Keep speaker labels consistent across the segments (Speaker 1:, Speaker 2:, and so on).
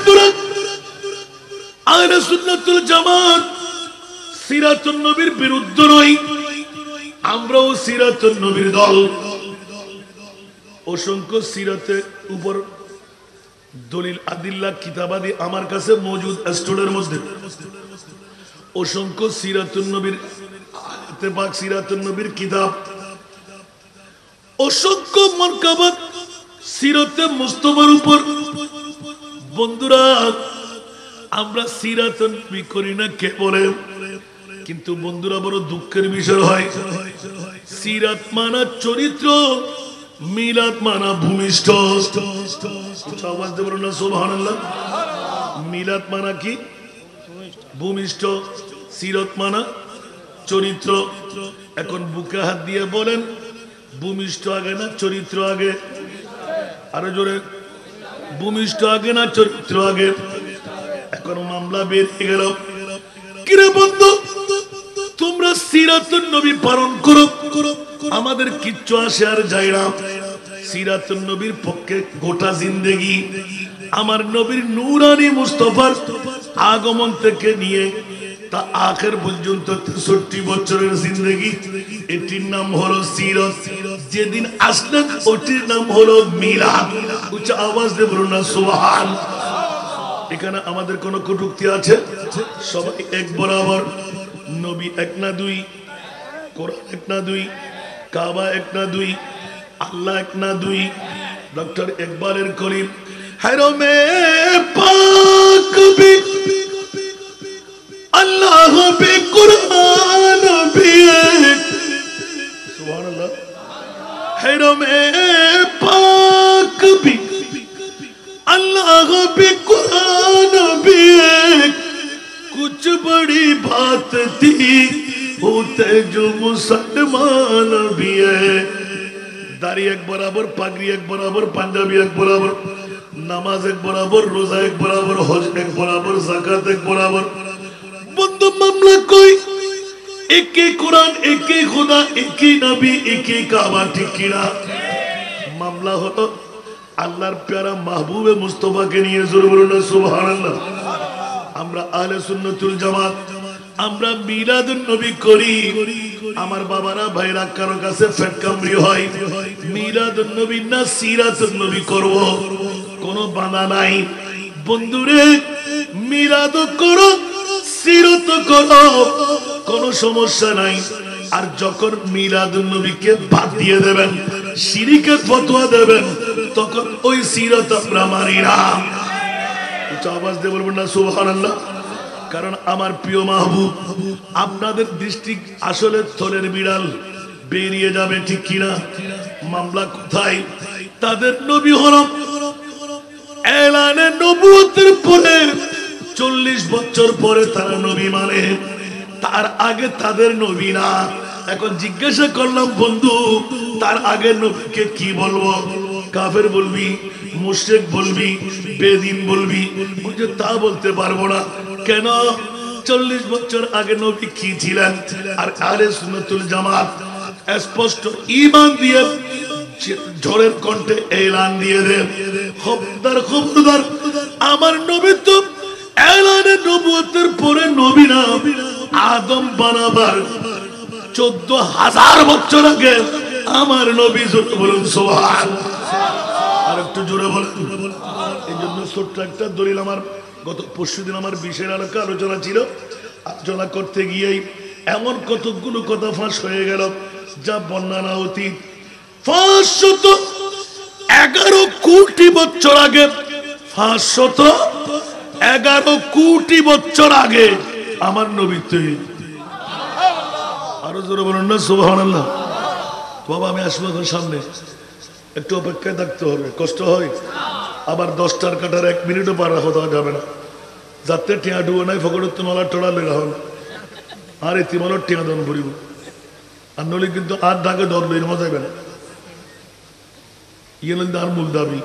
Speaker 1: বন্ধুরা, আহলে সুন্নাতুল জামাত সিরাতুন নবীর বিরুদ্ধে নয়, আমরাও সিরাতুন নবীর দল। অসংখ্য সিরাতের উপর দলিল আদিল্লা কিতাবাদি আমার কাছে মজুদ স্টোরের মধ্যে। অসংখ্য সিরাতুন নবীর ইত্তেফাক সিরাতুন নবীর কিতাব, অসংখ্য মারকাবাত সিরাতে মুস্তাফার উপর। বন্ধুরা, আমরা সিরাতুন নবী করি না কে বলে? কিন্তু বন্ধুরা, বড় দুঃখের বিষয় হয়, সিরাত মানা চরিত্র, মিলাদ মানা ভূমিষ্ঠ। আওয়াজ দেব না সুবহানাল্লাহ। মিলাদ মানা কি? ভূমিষ্ঠ। সিরাত মানা চরিত্র। এখন বুকে হাত দিয়ে বলেন, ভূমিষ্ঠ আগে না চরিত্র আগে? আরো জোরে, ভূমিষ্ঠ আগে না চরিত্র আগে? এখন মামলা বেরিয়ে গেল। কিরে বন্ধু, তোমরা সিরাতুন নবী পালন করো, আমাদের কিচ্ছু আসে আর যায় না। সিরাতুন নবীর পক্ষে গোটা জিন্দেগি, আমার নবীর নূরানী মুস্তাফার আগমন থেকে নিয়ে তা আখের পর্যন্ত 63 বছরের জিন্দেগি, এটির নাম হলো সিরাত। যেদিন আসলেন ওটির নাম হলো মিলাদ। উচ্চ আওয়াজ দিয়ে বলুন না সুবহান। এখানে আমাদের কোন কটূক্তি আছে? সবাই এক বরাবর। নবী এক না দুই, কোরআন এক না দুই, কাবা এক না দুই, আল্লাহ এক না দুই। ডক্টর ইকবালের কলিম হরমে পাক ভি আল্লাহ ভি কুরআন ভি এক। সুবহানাল্লাহ। হরমে পাক ভি अल्लाह भी कुरान भी एक, कुछ बड़ी बात थी होते जो मुसलमान भी है। दाढ़ी एक बराबर, पगड़ी एक बराबर, पंजाबी एक बराबर, नमाज एक बराबर, रोजा एक बराबर, हज एक बराबर, ज़कात एक बराबर। बंदो मामला कोई एक ही कुरान, एक ही खुदा, एक ही नबी, एक ही काबा। ठीक किना मामला हो तो আল্লাহর প্যারা মাহবুবে মুস্তাফাকে নিয়ে জোরে বলুন না সুবহানাল্লাহ। আমরা আহলে সুন্নাতুল জামাত, আমরা মিলাদুন নবী করি। আমার বাবারা ভাইরা কারো কাছে ফেটকামরি হয়, মিলাদুন নবী না সিরাতুন নবী করব, কোনো বাধা নাই। বন্ধুরে, মিলাদ করো, সিরাত করো, কোনো সমস্যা নাই। আর যখন মিলাদুন নবীকে বাদ দিয়ে দেবেন, শিরকের ফতোয়া দেবেন, তখন ওই সিরাত আমরা মানি না। একটু আওয়াজ দিয়ে বলবেন না সুবহানাল্লাহ। কারণ আমার প্রিয় মাহবুব, আপনাদের দৃষ্টি আসলে থলের বিড়াল বেরিয়ে যাবে, ঠিক কিনা? মামলা কোথায়? তাদের নবী হলো এলানে নবুয়তের পরে 40 বছর পরে তারা নবী মানে, তার আগে তাদের নবী না। এখন জিজ্ঞাসা করলাম বন্ধু, তার আগে নবীকে কি বলবো? কাফের বলবি, মুশরিক বলবি, বেদিন বলবি? বুঝে তা বলতে পারবো না। কেন? 40 বছর আগে নবী কি ছিলেন? আর আহলে সুন্নাতুল জামাত স্পষ্ট ঈমান দিয়ে ঝড়ের কণ্ঠে এলান দিয়ে দেন, খবরদার খবরদার, আমার নবী তো এলানে নবুয়তের পরে নবী না। আদম বানাবার 14,000 বছর আগে আমার নবী। বলুন সুবহান। আর একটু জোরে বলেন। এই জন্য ছোট্ট একটা দলিল, আমার গত পরশুদিন আমার বিশের আলোকে আলোচনা ছিল। আলোচনা করতে গিয়েই এমন কতগুলো কথা ফাঁস হয়ে গেল যা বর্ণনা অতীত। 511 কোটি বছর আগে, 511 কোটি বছর আগে আমার নবী তৈরি। আরো জোরে বলুন না সুবহানাল্লাহ। বাবা, আমি আসবো এখন সামনে, একটু অপেক্ষায় থাকতে হবে, কষ্ট হয়। আবার 10টার কাটার 1 মিনিটও পার হওয়া যাবে না। যাতে টিয়া ডুবো নাই ফকরের তো নলা টোড়া লেগা হল, আর এতিমালর টিয়া দন ভরিব। আর নলি কিন্তু আর ডাকে ধরবে, এর মজা যাবে না। ইয়ে আর মূল দাবি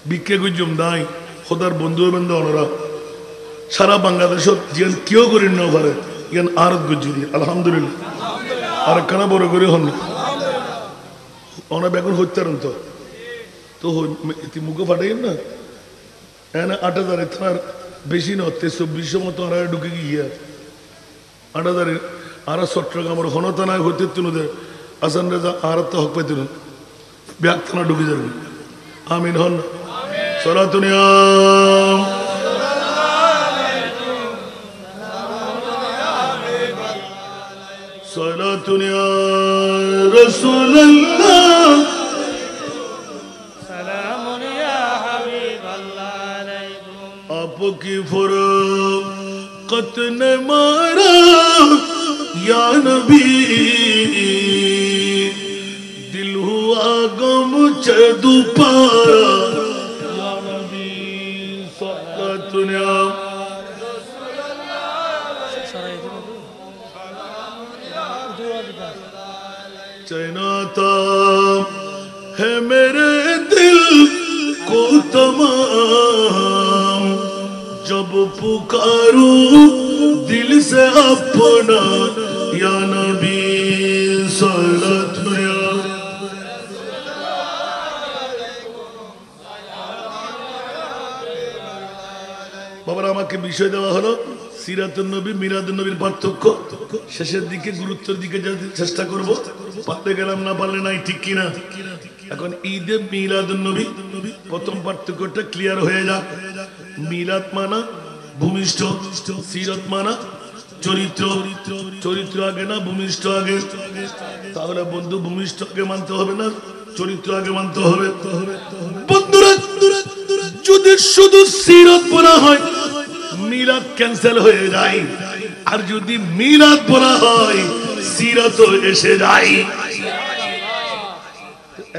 Speaker 1: বিক্ষে গুজম দাই খোদার বন্ধু বান্ধব ওনারা সারা বাংলাদেশত যেন কেউ করি না পারে, ইয়ান আরত গুজি আলহামদুলিল্লাহ। আর কানা বড় করে হন ওনা বেগুন হত্যারন তো মুখে ফাটাইন না, এখানে 8,000 থানার বেশি না 2300 মতো আর ঢুকে গিয়ে 8,000 আর চট্টগ্রামের হনতানায় হতে তুনুদের আসান রেজা আর তো হক পাইতেন ব্যাগ থানা ঢুকে যাবে আমিন হন সলাতুনিয়াম সলাতুনিয়া রাসূলুল্লাহ সালামুন ইয়া হাবিবাল্লাহ আলাইকুম আপকি ফরকত নে মারা ইয়া নবী দিল হুয়া গম চে দুপারা ইয়া নবী সলাতুনিয়া चैनाता है मेरे दिल को तमाम जब पुकारूं दिल से अपना या नबी सल्लल्लाहु বাবার আমাকে বিষয় দেওয়া হলো সিরাতুন নবী মিলাদুন নবীর পার্থক্য শেষের দিকে গুরুত্বের দিকে যেতে চেষ্টা করব পারলে গেলাম না পারলে নাই ঠিক কিনা এখন ঈদে মিলাদুন নবী প্রথম পার্থক্যটা ক্লিয়ার হয়ে যাক মিলাদ মানা ভূমিষ্ঠ সিরাত মানা চরিত্র চরিত্র আগে না ভূমিষ্ঠ আগে তাহলে বন্ধু ভূমিষ্ঠ আগে মানতে হবে না চরিত্র আগে মানতে হবে বন্ধুরা যদি শুধু সিরাত পড়া হয় মিলাদ ক্যান্সেল হয়ে যায় আর যদি মিলাদ পড়া হয় সিরাত এসে যায়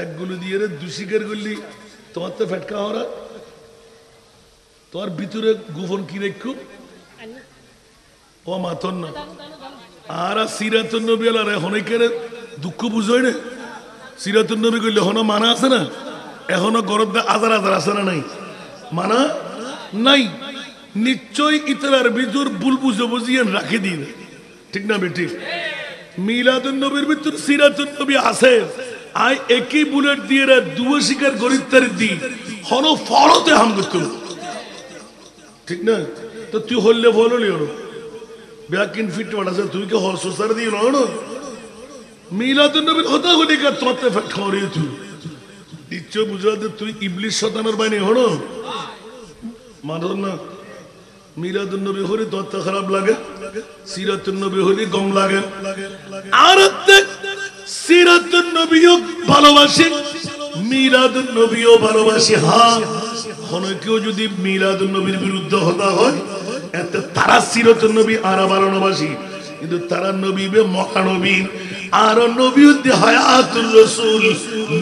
Speaker 1: একগুলো দিয়ে রে দুশিকার করলি তোমার তো ফেটকা হরা তোমার ভিতরে গোপন কি রেখো ও মাথন না আর সিরাতুন নবী আলার অনেকের দুঃখ বুঝোয় না সিরাতুন নবী করলে এখনো মানা আছে না এখনো গরব হাজার হাজার আছে না নাই মানা নাই নিশ্চয় ইতরার ভিতর ভুল বুঝে বুঝিয়ে রাখে দিন ঠিক না বেটি মিলাদুন নবীর ভিতর সিরাতুন নবী আছে আই একই বুলেট দিয়ে দুয়া শিকার গরিত্তার দি হন ফরতে হাম করতে ঠিক না তো তুই হললে বলো লিও ব্যাক ইন ফিট আছে তুই কে হল সোসার দিয়ে না মিলাদুন নবীর কথা হলি কা তোতে ফট করে তুই নিশ্চয় বুঝাতে তুই ইবলিশ শয়তানের বাইনে হলো মানর না মিলাদুন নবী হলে তো খারাপ লাগে সিরাতুন নবী হলে গম লাগে আর সিরাতুন নবীও ভালোবাসি মিলাদুন নবীও ভালোবাসি হ্যাঁ অনেকেও যদি মিলাদুন নবীর বিরুদ্ধে হতা হয় এত তারা সিরাতুন নবী আর ভালোবাসি কিন্তু তারা নবী বে মহানবী আর নবী উদ্দি হায়াতুর রাসূল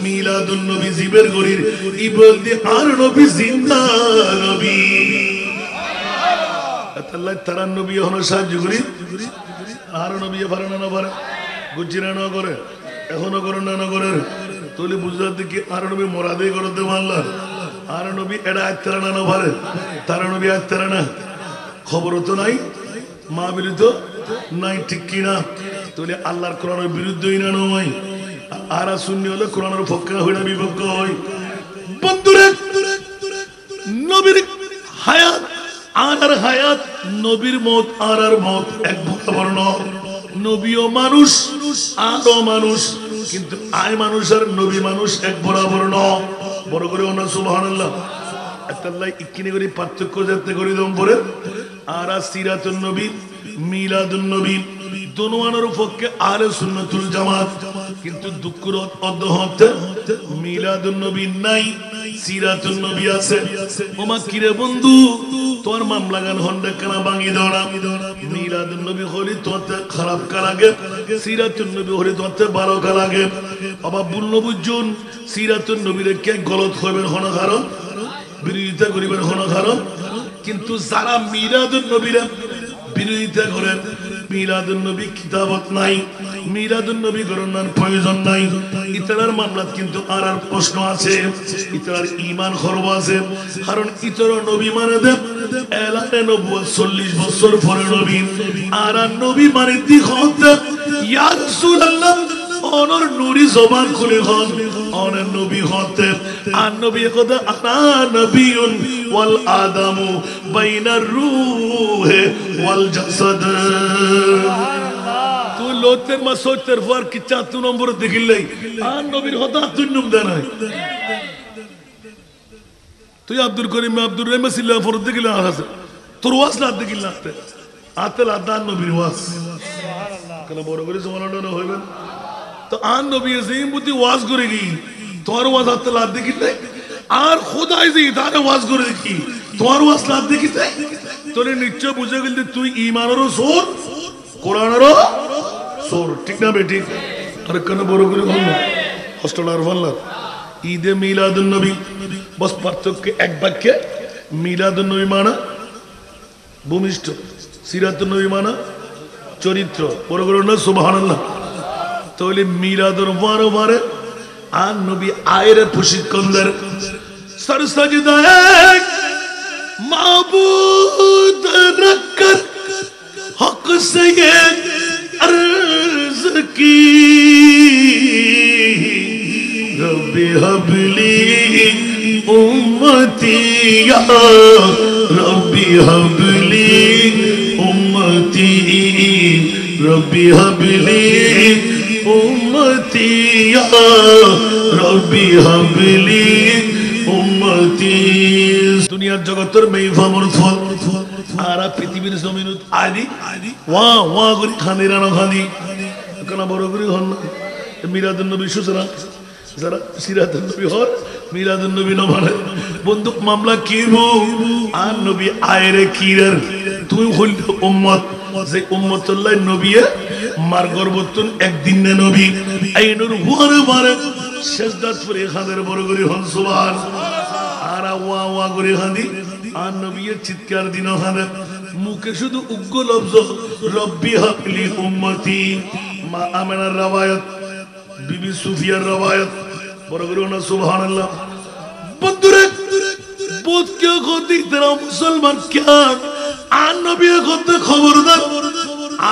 Speaker 1: মিলাদুন নবী জিবের গরির ইবদি আর নবী জিন্দা নবী আল্লাহ তারা নবী হন সাহায্য করি আর নবী পারে না পারে গুজিরা না করে এখনো করে না করে তুলি বুঝতে কি আর নবী মোরাদে করতে মানলা আর নবী এরা আত্মারা না পারে তারা নবী আত্মারা না খবর তো নাই মা বিরুদ্ধ নাই ঠিক কিনা তুলি আল্লাহর কোরআনের বিরুদ্ধই না নয় আর শূন্য হলে কোরআনের পক্ষে হয় না বিপক্ষ হয় বন্ধুরা নবীর হায়াত আর হায়াত নবীর মত আর মত এক বর্ণ নবীও মানুষ আরো মানুষ কিন্তু আয় মানুষ আর নবী মানুষ এক বরাবর ন বড় করে ওনা সুবহানাল্লাহ আল্লাহ ইকিনে করে পার্থক্য যাতে করে দম পরে আর সিরাতুন নবী মিলাদুন নবী দোনোয়ানের পক্ষে আহলে সুন্নাতুল জামাত কিন্তু দুঃখের অধ্যহতে মিলাদুন নবী নাই সিরাতুন নবী আছে ওমা কিরে বন্ধু তোর মামলা গান হন্ডা কেনা ভাঙি দড়া মিলাদুন নবী হলি তোতে খারাপ কা লাগে সিরাতুন নবী হলি তোতে ভালো কা লাগে বাবা বুল্ল বুঝুন সিরাতুন নবীর কে গলত হইবেন হন কারণ বিরোধিতা করিবেন হন কারণ কিন্তু যারা মিলাদুন নবীর বিরোধিতা করেন মিলাদুন নবী কিতাবত নাই মিলাদুন নবী গণনার প্রয়োজন নাই ইতরার মামলাত কিন্তু আর প্রশ্ন আছে ইতরার ঈমান খরব আছে কারণ ইতর নবী মানে দেব এলানে নবুয়ত 40 বছর পরে নবী আর নবী মানে দি হতে ইয়া রাসূলুল্লাহ ও অনর নুরি জবান খুলে হন অনের নবী হতে আর নবী কথা আনা নবিয়ুন ওয়াল আদামু বাইনার রূহে ওয়াল জাসাদ তুই লোতের মা সত্যের পর কি 4 নম্বর দেখিলাই আর নবীর কথা তুই নুম দেনাই তুই আব্দুল করিম আব্দুর রহিম সিল্লাহ ফরদ দেখিলা আছে তোর ওয়াজ না দেখিলা আতে লাদান নবীর ওয়াজ কেন বড় করে জমানো হইবে তো আন নবী জিম বুদ্ধি ওয়াজ করে কি তোর ওয়াজ আতে লাদ দেখিলে আর খোদাই জি তারে ওয়াজ করে দেখি তোর ওয়াজ লাদ দেখিতে তোরে নিশ্চয় বুঝে গেল তুই ঈমানেরও সোর কোরআনেরও সোর ঠিক না বেটি আর কেন বড় করে বলল হস্টেলার বললাম ঈদে মিলাদুন নবী বস পার্থক্য এক বাক্যে মিলাদুন নবী মানা ভূমিষ্ঠ সিরাতুন নবী মানা চরিত্র বড় করে না সুবহানাল্লাহ তাহলে মিলাদুর বারে আর নবী আয়ের প্রশিক্ষণ দের সর সজদায়ে মাবুদ রকর হক সে अर्ज की रब्बी हबली उम्मती या रब्बी हबली उम्मती रब्बी हबली उम्मती या रब्बी हबली उम्मती दुनिया जगतर में फामर फल आरा पृथ्वीर जमीनुत आदि वा वा करी खानी राना खानी कना बড় করে হন মিলাদুন নবী সুসরা যারা সিরাতুন নবী হর মিলাদুন নবী না মানে বন্দুক মামলা কিবু আর নবী আয়রে কিরার তুই হল উম্মত যে উম্মতুল্লাহ নবীয়ে মার গর্বতুন একদিন নে নবী আইনুর হুয়ারে বারে সেজদাত করে খাদের বড় করে হন সুবহান আরা ওয়া ওয়া করে খাদি আর নবীর চিৎকার দিন হাদের মুখে শুধু উগ্র লফজ রব্বি হাবলি উম্মতি মা আমেনার রওয়ায়াত বিবি সুফিয়ার রওয়ায়াত বড় করে না সুবহানাল্লাহ বন্ধুরে বোধ কে গতি তেরা মুসলমান क्या আর নবী গতে খবরদার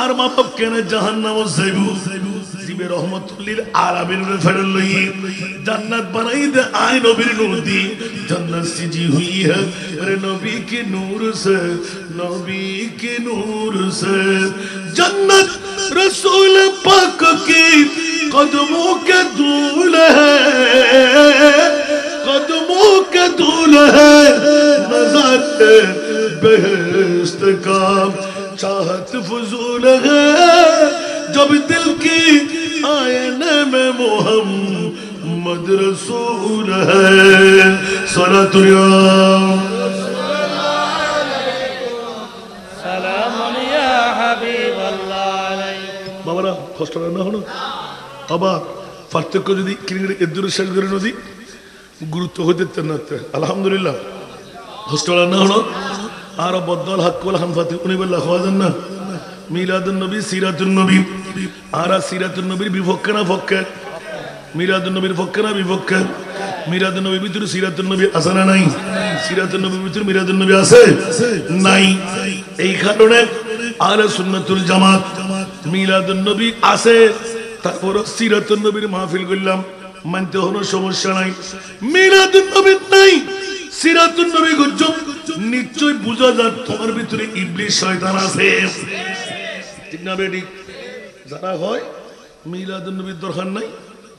Speaker 1: আর মা বাপ কেন জাহান্নাম যাইবো জিবে রহমাতুল্লিল আলামিন রে ফেরল লই জান্নাত बनाई दे आए नबी नूर दी जन्नत सजी हुई है अरे नबी के नूर से जन्नत रसूल पाक की कदमों के धूल है नजर बेहश्त का चाहत फजूल है जब दिल की आईने में मोहम्मद रसूल है सलातुल्लाह
Speaker 2: सलामुन या हबीबल्लाह अलैकुम
Speaker 1: বাবারা কষ্ট না হলো আবার পার্থক্য যদি কিনে এদুর শেষ করে নদী গুরুত্ব হতে না আলহামদুলিল্লাহ কষ্ট না হলো আর বদল হাক্কুল হানফাতি উনি বললা খাওয়াছেন না মিলাদুন নবী সিরাতুন নবী আর সিরাতুন নবীর বিপক্ষে না পক্ষে মিলাদুন নবীর পক্ষে না বিপক্ষে মিলাদুন নবীর ভিতরে সিরাতুন নবী আছে না নাই সিরাতুন নবীর ভিতরে মিলাদুন নবী আছে নাই এই কারণে আহলে সুন্নাতুল জামাত মিলাদুন নবী আছে তারপর সিরাতুন নবীর মাহফিল করলাম মানতে কোনো সমস্যা নাই মিলাদুন নবী নাই সিরাতুন নবী গজব নিশ্চয় বুঝা যায় তোমার ভিতরে ইবলিস শয়তান আছে ঠিক না বেটি যারা হয় মিলাদুন নবীর দরকার নাই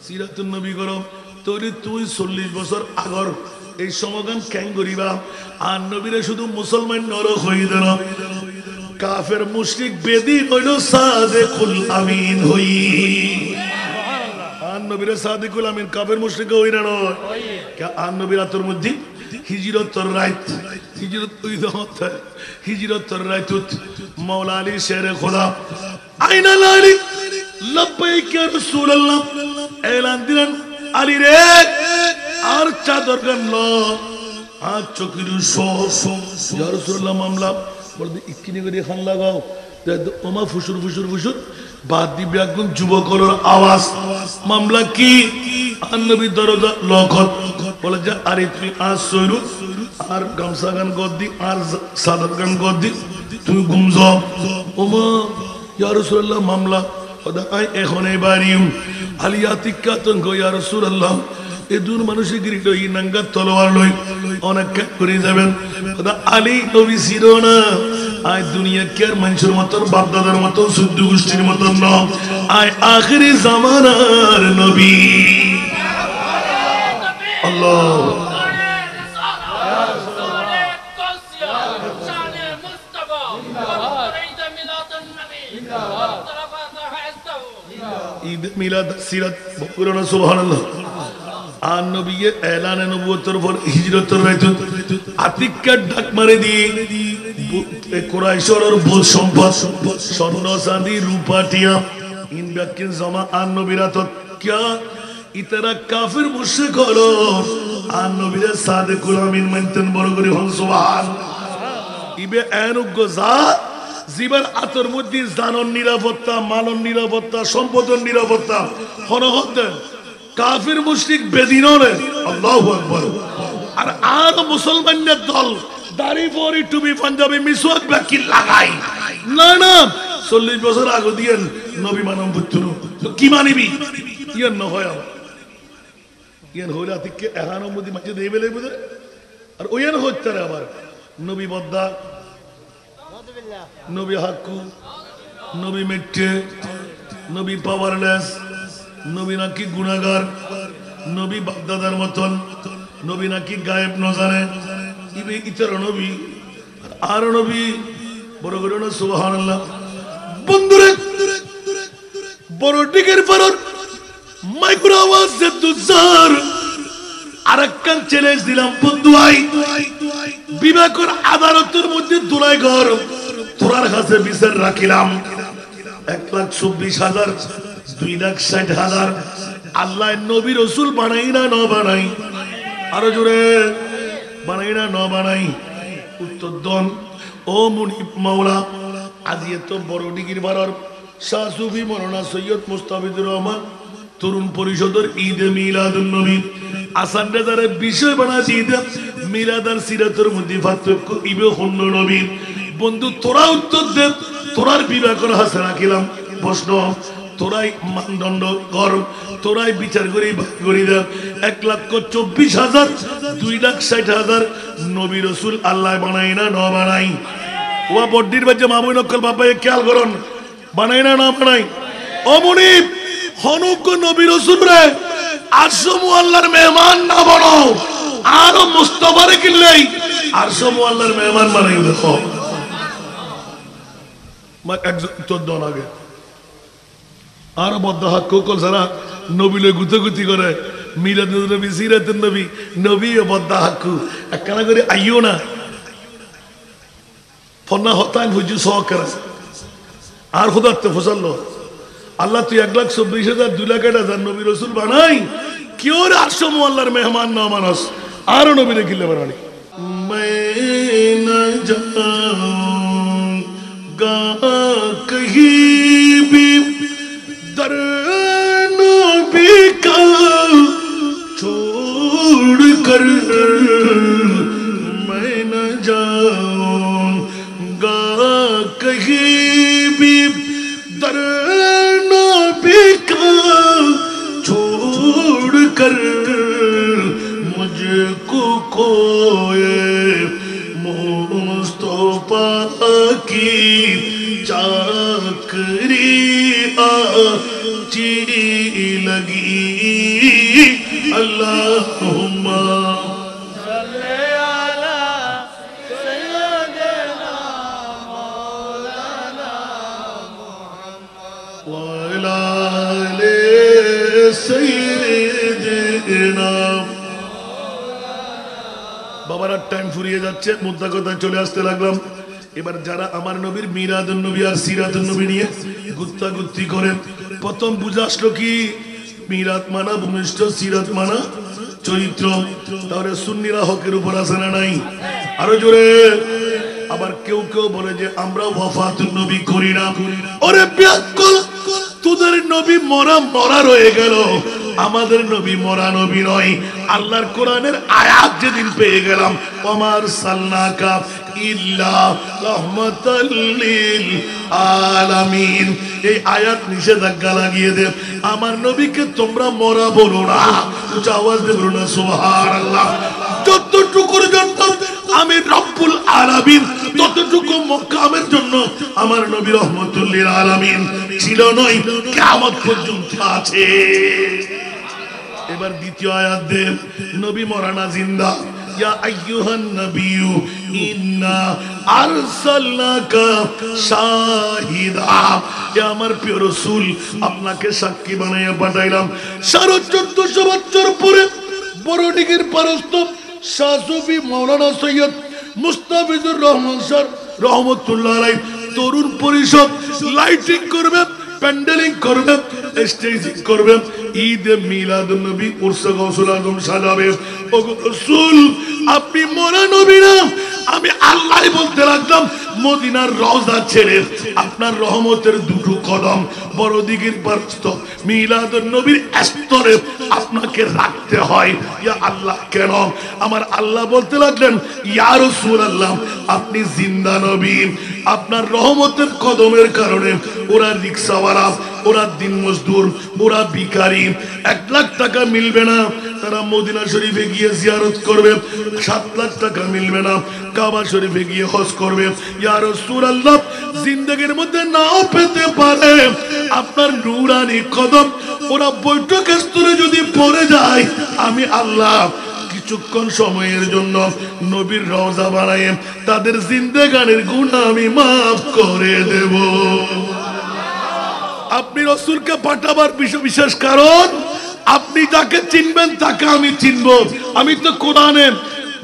Speaker 1: সিরাতুন নবী করো তোরে তুই 40 বছর আগর এই সমাগান ক্যাং করিবা আর নবীরে শুধু মুসলমান নরক হই দেন কাফের মুশরিক বেদিন হইল সাদিকুল আমিন হই আর নবীরে সাদিকুল আমিন কাফের মুশরিক হই না নয় কে আর নবীর আতর মধ্যে হিজরতর রাত হিজরত ওই দহত হিজরতর রাতুত মাওলা আলী শের খোদা আইনা আলী লব্বাইক ইয়া রাসূলুল্লাহ এলান দিলেন আলী রে আর চাদর গানল আর চকির ইয়া রাসূলুল্লাহ মামলা বলতে ইকিনি করে খান লাগাও ওমা ফুসুর ফুসুর ফুসুর বাদ দিবে একদম যুবকর আওয়াজ মামলা কি আর নবী দরজা লখত বলে যে আরে তুমি আর সরু আর গামছা গান গদ্দি আর সাদত গান গদ্দি তুমি ঘুম যাও ওমা ইয়া রাসূলুল্লাহ মামলা খোদাই এখন বাড়িও আলিয়াতিকা তঙ্গ ইয়া রাসূলুল্লাহ এ দূর মানুষে গিরিট ই নাঙ্গা তলোয়ার লই অনেক করে যাবেন খোদা আলী নবী ছিল না আয় দুনিয়া কেয়ার মানুষের মতন বাপদাদার মতন শুদ্ধ গোষ্ঠীর মতন ন আয় আখিরি জামানার নবী আল্লাহ ঈদ মিলাদ সিরাত বকুরনা সুবহানাল্লাহ আর নবীর এলানে নবুয়তের পর হিজরতের রাইত আতিককে ডাক মারে দিয়ে কুরাইশের ভূ সম্পদ স্বর্ণ চাঁদি রূপা টিয়া ইন ব্যাকিন জমা আর নবীরাত কিয়া ইতারা কাফির মুশরিক হলো আর নবীর সাদিকুল আমিন মানতেন বড় করে হন সুবহানাল্লাহ ইবে এনুগ জাত জীবন আতর মধ্যে জানন নিরাপত্তা মানন নিরাপত্তা সম্পদের নিরাপত্তা হনহতেন কাফির মুশরিক বেদিনরে আল্লাহু আকবার আর মুসলমানদের দল দাড়ি পরি টুপি পাঞ্জাবি মিসওয়াক বাকি লাগাই না না 40 বছর আগে দিয়েন নবী মানব পুত্র তো কি মানিবি ইয়ান না হয় ইয়ান হইলা থেকে এহানো মধ্যে মাঝে দেবে লাগবে আর ওয়ান হচ্ছে আবার নবী বদ্দা নবী হাক্কু নবী মেটে নবী পাওয়ারলেস নবী নাকি গুনাহগার নবী বাগদাদার মতন নবী নাকি গায়েব ন জানে ইবে ইতর নবী আর নবী বড় করে না সুবহানাল্লাহ বন্ধুরে বড় দিকের পর মাইক্রো আওয়াজ দুজার আরেকখান চ্যালেঞ্জ দিলাম বন্ধু আই বিবেকের আদালতের মধ্যে দুলাই ঘর তোরার কাছে বিচার রাখিলাম 1,24,000 2,60,000 আল্লাহ নবী রাসূল বানাই না ন বানাই আরো জোরে বানাই না ন বানাই উত্তর দন ও মুনিব মাওলা আজ এত বড় ডিগির বারর শাহ সুফি মাওলানা সৈয়দ মুস্তাফিজুর রহমান তরুণ পরিষদের ঈদে মিলাদুন নবী আসান রেজারে বিষয় বানাছি ঈদে মিলাদ আর সিরাতের মধ্যে পার্থক্য ইবে হন্য নবী বন্ধু তোরা উত্তর দে তোরার বিবেকের হাসে রাখিলাম প্রশ্ন তোরাই মানদণ্ড কর তোরাই বিচার করি দে 1,24,000 2,60,000 নবী রাসূল আল্লাহ বানাই না ন বানাই ওয়া বড্ডির বাজে মামুন নকল বাবা খেয়াল করুন বানাই না বানাই ও মুনিব হনুক নবী রাসূল রে আরশমু আল্লাহর মেহমান না বানাও আর মুস্তাফারে কিল্লাই আরশমু আল্লাহর মেহমান বানাই দেখো মা একজন তো দন আগে আর বদ্ধ হাক্কু কল সারা নবীলে গুতগুতি করে মিলাদ নবী সিরাতুন নবী নবী বদ্ধ হাক্কু একখানা করে আইও না ফন্না হতান হুজু সহকার আর খুদাতে ফসল্লো আল্লাহ তুই 1,24,000 2,60,000 নবী রাসূল বানাই কেউ আরশমু আল্লাহর মেহমান না মানস আর নবীরে কিল্লে বানানি मैं न जाऊंगा कहीं भी दर नबी का छोड़ कर मैं न जाऊंगा कहीं भी दर नबी का छोड़ कर मुझको कोई मुस्तफा की चाकरी अच्छी लगी अल्लाहुम्मा
Speaker 2: सल्ले अला सय्यदना मौलाना मुहम्मद
Speaker 1: व अला आले सय्यदना বাবার টাইম ফুরিয়ে যাচ্ছে মুদ্রা কথা চলে আসতে লাগলাম এবার যারা আমার নবীর মিলাদুন নবী আর সিরাতুন নবী নিয়ে গুত্তাগুত্তি করেন প্রথম বুঝে আসলো কি মিলাদ মানা ভূমিষ্ঠ সিরাত মানা চরিত্র তাহলে সুন্নিরা হকের উপর আছে না নাই আরো জোরে আবার কেউ কেউ বলে যে আমরা ওয়াফাতুন নবী করি না ওরে বিয়াক্কল তোদের নবী মরা রয়ে গেল আমাদের নবী মরা নবী নয় আল্লাহর কোরআনের আয়াত যেদিন পেয়ে গেলাম, ওমার সাল্লাকা ইল্লা রাহমাতাল লিল আলামিন, এই আয়াত নিষেধাজ্ঞা লাগিয়ে দে, আমার নবীকে তোমরা মরা বলো না, উচ্চ আওয়াজ দিয়ে বলো না সুবহানাল্লাহ। যতটুকুর জন্য আমি রব্বুল আলামিন, ততটুকু মকামের জন্য আমার নবী রহমাতুল লিল আলামিন ছিল নয়, কিয়ামত পর্যন্ত আছে। এবার দ্বিতীয় আয়াত দে, নবী মরানা জিন্দা। ইয়া আইয়ুহান নবিয়্যু ইন্না আরসালনাকা শাহিদা, হে আমার প্রিয় রাসূল, আপনাকে সাক্ষী বানাইয়া পাঠাইলাম। 1450 বছর পরে বড়দিঘির পারস্থ শাহ সুফি মাওলানা সৈয়দ মুস্তাফিজুর রহমান স্যার রহমতুল্লাহ আলাইহি তরুণ পরিষদ লাইটিং করবে, প্যান্ডেলিং করবে, স্টেজিং করবে, ঈদ মিলাদুন নবী উরসে গাউসুল আজম সাজাবে। ওগো রাসূল, আপনি মরা নবী না। আমি আল্লাহই বলতে লাগলাম, মদিনার রওজা ছেড়ে আপনার রহমতের দুটো কদম বড়দিঘির পারস্থ মিলাদুন নবীর স্তরে আপনাকে রাখতে হয়। ইয়া আল্লাহ, কেন? আমার আল্লাহ বলতে লাগলেন, ইয়া রাসূলুল্লাহ, আপনি জিন্দা নবী, আপনার রহমতের কদমের কারণে ওরা রিকশাওয়ালা, ওরা দিন মজদুর, ওরা ভিখারি, 1 লাখ টাকা মিলবে না, তারা মদিনা শরীফে গিয়ে জিয়ারত করবে। 7 লাখ টাকা মিলবে না, কাবা শরীফে গিয়ে হজ করবে। ইয়া রাসূলুল্লাহ, জিন্দেগির মধ্যে নাও পেতে পারে আপনার নূরানি কদম, ওরা বৈঠক স্তরে যদি পড়ে যায়, আমি আল্লাহ কিছুক্ষণ সময়ের জন্য নবীর রওজা বানায় তাদের জিন্দেগানির গুনাহ আমি মাফ করে দেব। আপনি রাসূলকে পাঠাবার বিশেষ কারণ, আপনি যাকে চিনবেন তাকে আমি চিনব। আমি তো কোরআনের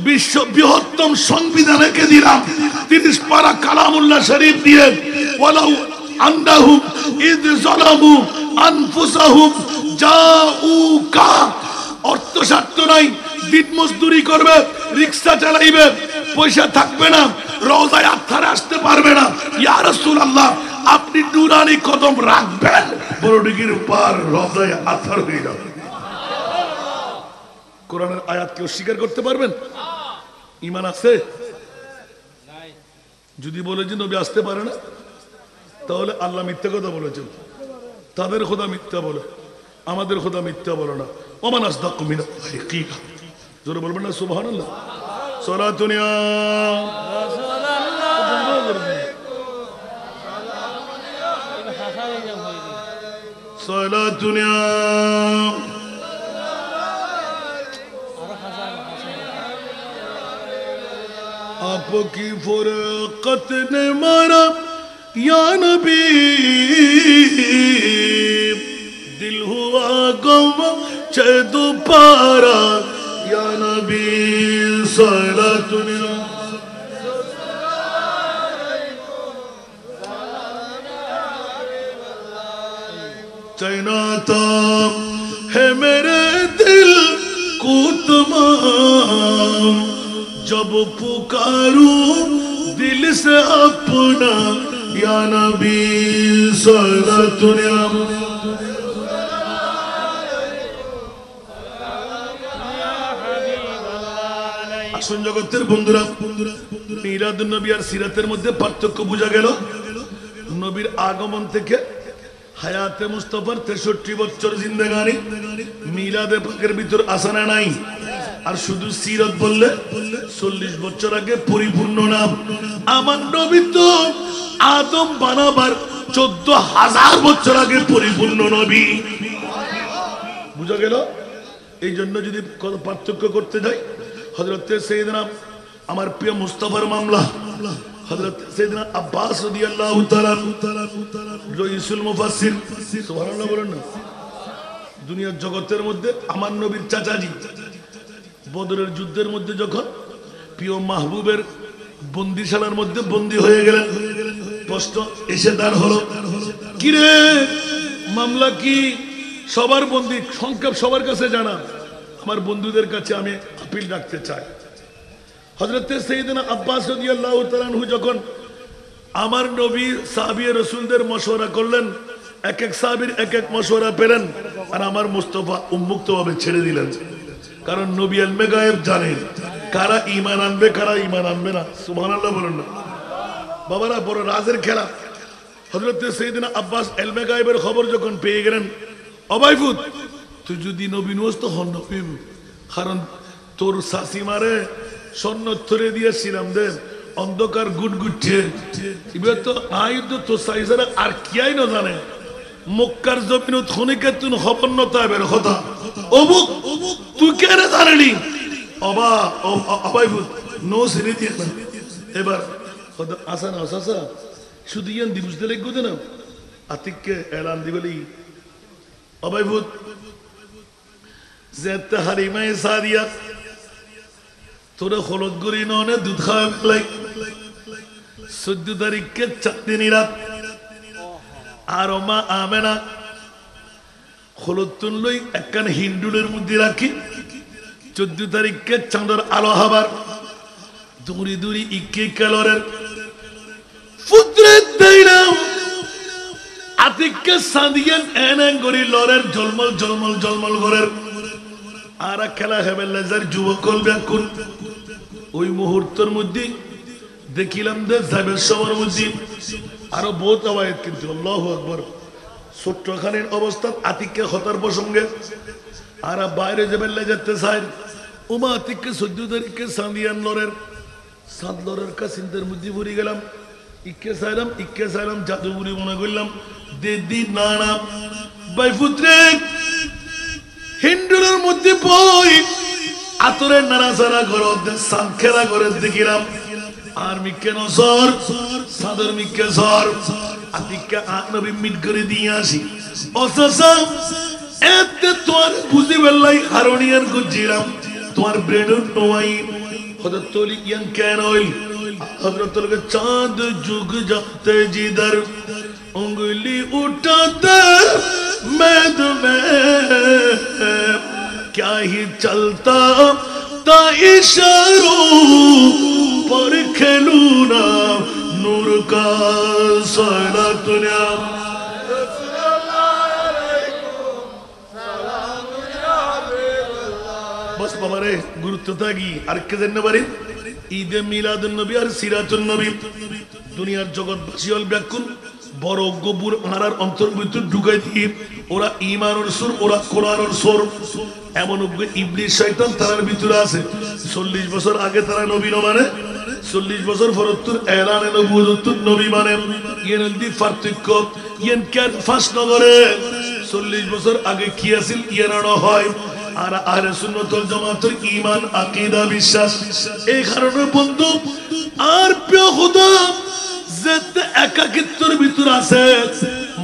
Speaker 1: বিশ্ব বৃহত্তম সংবিধান রেখে দিলাম, 30 পারা কালামুল্লাহ শরীফ দিয়ে, ওয়ালাউ আন্নাহুম ইয যালামু আনফুসাহুম জাউকা, অর্থ স্বার্থ নাই, দিন মজদুরি করবে, রিকশা চালাইবে, পয়সা থাকবে না, রওজায় আত্মারে আসতে পারবে না। ইয়া রাসূলুল্লাহ, আপনি নূরানি কদম রাখবেন, বড়দিঘির পার রওজায় আত্মার হয়ে যাবে। কোরআনের আয়াত কি অস্বীকার করতে পারবেন? ঈমান আছে? যদি বলে যে নবী আসতে পারে না, তাহলে আল্লাহ মিথ্যা কথা বলেছেন। তাদের খোদা মিথ্যা বলে, আমাদের খোদা মিথ্যা বলে না। ওমান আসদাকু মিনাল্লাহি কিলা, জোরে বলবেন না সুবহানাল্লাহ। সালাতুন ইয়া সালাতুন ইয়া आपकी फुरकत ने मारा या नबी, दिल हुआ गम चे दोबारा या नबी, सलातुन चाहता है मेरे दिल को तमाम, जब पुकारूं दिल से अपना या नबी, सलातुन या আসুন জগতের বন্ধুরা, মিলাদুন নবী আর সিরাতের মধ্যে পার্থক্য বোঝা গেল। নবীর আগমন থেকে হায়াতে মুস্তাফার 63 বছর জিন্দেগানি, মিলাদে পাকের ভিতর আসানা নাই। আর শুধু সিরাত বললে 40 বছর আগে পরিপূর্ণ নাম। আমার নবী তো আদম বানাবার 14,000 বছর আগে পরিপূর্ণ নবী। বুঝা গেল? এই জন্য যদি পার্থক্য করতে যাই, হযরত সাইয়েদনা আমার প্রিয় মুস্তাফার মামলা, হযরত সাইয়েদনা আব্বাস রাদিয়াল্লাহু তাআলা রাইসুল মুফাসসির, সুবহানাল্লাহ বলেন না। দুনিয়ার জগতের মধ্যে আমার নবীর চাচাজি বদরের যুদ্ধের মধ্যে যখন প্রিয় মাহবুবের বন্দিশালার মধ্যে বন্দী হয়ে গেলেন, প্রশ্ন এসে দাঁড় হলো, কিরে মামলা কি? সবার বন্দী সংক্ষেপ সবার কাছে জানা, আমার বন্ধুদের কাছে আমি আপিল রাখতে চাই। হযরত সাইয়েদনা আব্বাস রাদিয়াল্লাহু তাআলা আনহু যখন আমার নবী সাহাবী রাসূলদের মশওয়ারা করলেন, এক এক সাহাবীর এক এক মশওয়ারা পেলেন, আর আমার মুস্তাফা উন্মুক্তভাবে ছেড়ে দিলেন। কারণ নবী ইলমে গায়েব জানেন কারা ঈমান আনবে কারা ঈমান আনবে না। সুবহানাল্লাহ বলুন না বাবারা। বড় রাজের খেলা। হযরত সাইয়েদনা আব্বাস ইলমে গায়েবের খবর যখন পেয়ে গেলেন, অবাইফুত তুই যদি নবী নস তো হন নবী, কারণ তোর শাসি মারে স্বর্ণ থরে দিয়ে ছিলাম দে অন্ধকার গুটগুটছে এবার তো আয়ুদ্ধ তো সাইজারা আর কিয়াই না জানে মক্কার জমিনত খনিকে তুন খবর নতাবের কথা অবুক তুই কেন জানেনি অবা অবাইফুত নো সিনে দিয়ে না। এবার আসা না আসা শুধু ইয়ান দিবস দিলে গুদে না আতিককে এলান দিবলি অবাইভূত যেতে হারিমায় সারিয়া তোরা হলদ গড়ি ননে দুধ খাওয়া ফেলাই 14 তারিখকে চাঁদনি রাত আর মা আমেনা হলদ তুললই একখান হিন্দুলের মধ্যে রাখি 14 তারিখকে চাঁদের আলো হাবার দূরি দূরি ইকে কালরের ফুত্রের দেইলাম আতিককে সাদিয়ান এনে গরি লরের জলমল জলমল জলমল গরের আর খেলা হবে লেজার যুবকল ব্যাকুল। ওই মুহূর্তের মধ্যে দেখিলাম যে যাবের সবার মধ্যে আরো বহুত আওয়াজ, কিন্তু আল্লাহু আকবার ছোট্টখানির অবস্থা আতিককে হতার প্রসঙ্গে আর বাইরে যাবেন লেজারতে চাই উমা আতিককে 14 তারিখে সাদিয়ান লরের সাদ লরের কা চিন্তার মধ্যে পড়ে গেলাম। ইকে চাইলাম জাদুগুরি মনে করলাম দেদি নানা বাইফুত্রে হিন্দুলের মধ্যে বই আতরের নাড়াচাড়া করে সাদ খেলা করে দেখিলাম আর মিকে নজর সাদর মিকে ঝর আতিককে নবী মিট করে দিয়ে আসি অসসা এতে তোমার বুঝি বেলাই হারনিয়ান গুজিরাম তোমার ব্রেড নোয়াই হযরত তলি ইয়ান কেন হইল हजरत के चांद जुग जाते जिधर उंगली उठाते मैद में क्या ही चलता ता इशारों पर खेलू ना नूर का सारा दुनिया बस बाबा रे गुरुत्व थाकी আর কে জানতে পারি ঈদে মিলাদুন নবী আর সিরাতুন নবী দুনিয়ার জগৎবাসী হল ব্যাকুল বড় গবুর আনার অন্তর্ভুক্ত ঢুকাই দিয়ে ওরা ঈমানের সুর ওরা কোরআনের সুর এমন ইবলিস শয়তান তার ভিতরে আছে 40 বছর আগে তারা নবী মানে 40 বছর পরত্তর এলানে নবুয়ত নবী মানে এর দি পার্থক্য ইয়েন কেন ফাঁস নগরে 40 বছর আগে কি আছিল ইয়ানো হয় আর আহলে সুন্নাত ওয়াল জামাতের ঈমান আকীদা বিশ্বাস এই কারণে বন্ধু আর প্রিয় খোদা যেতে একাকিত্বের ভিতর আছে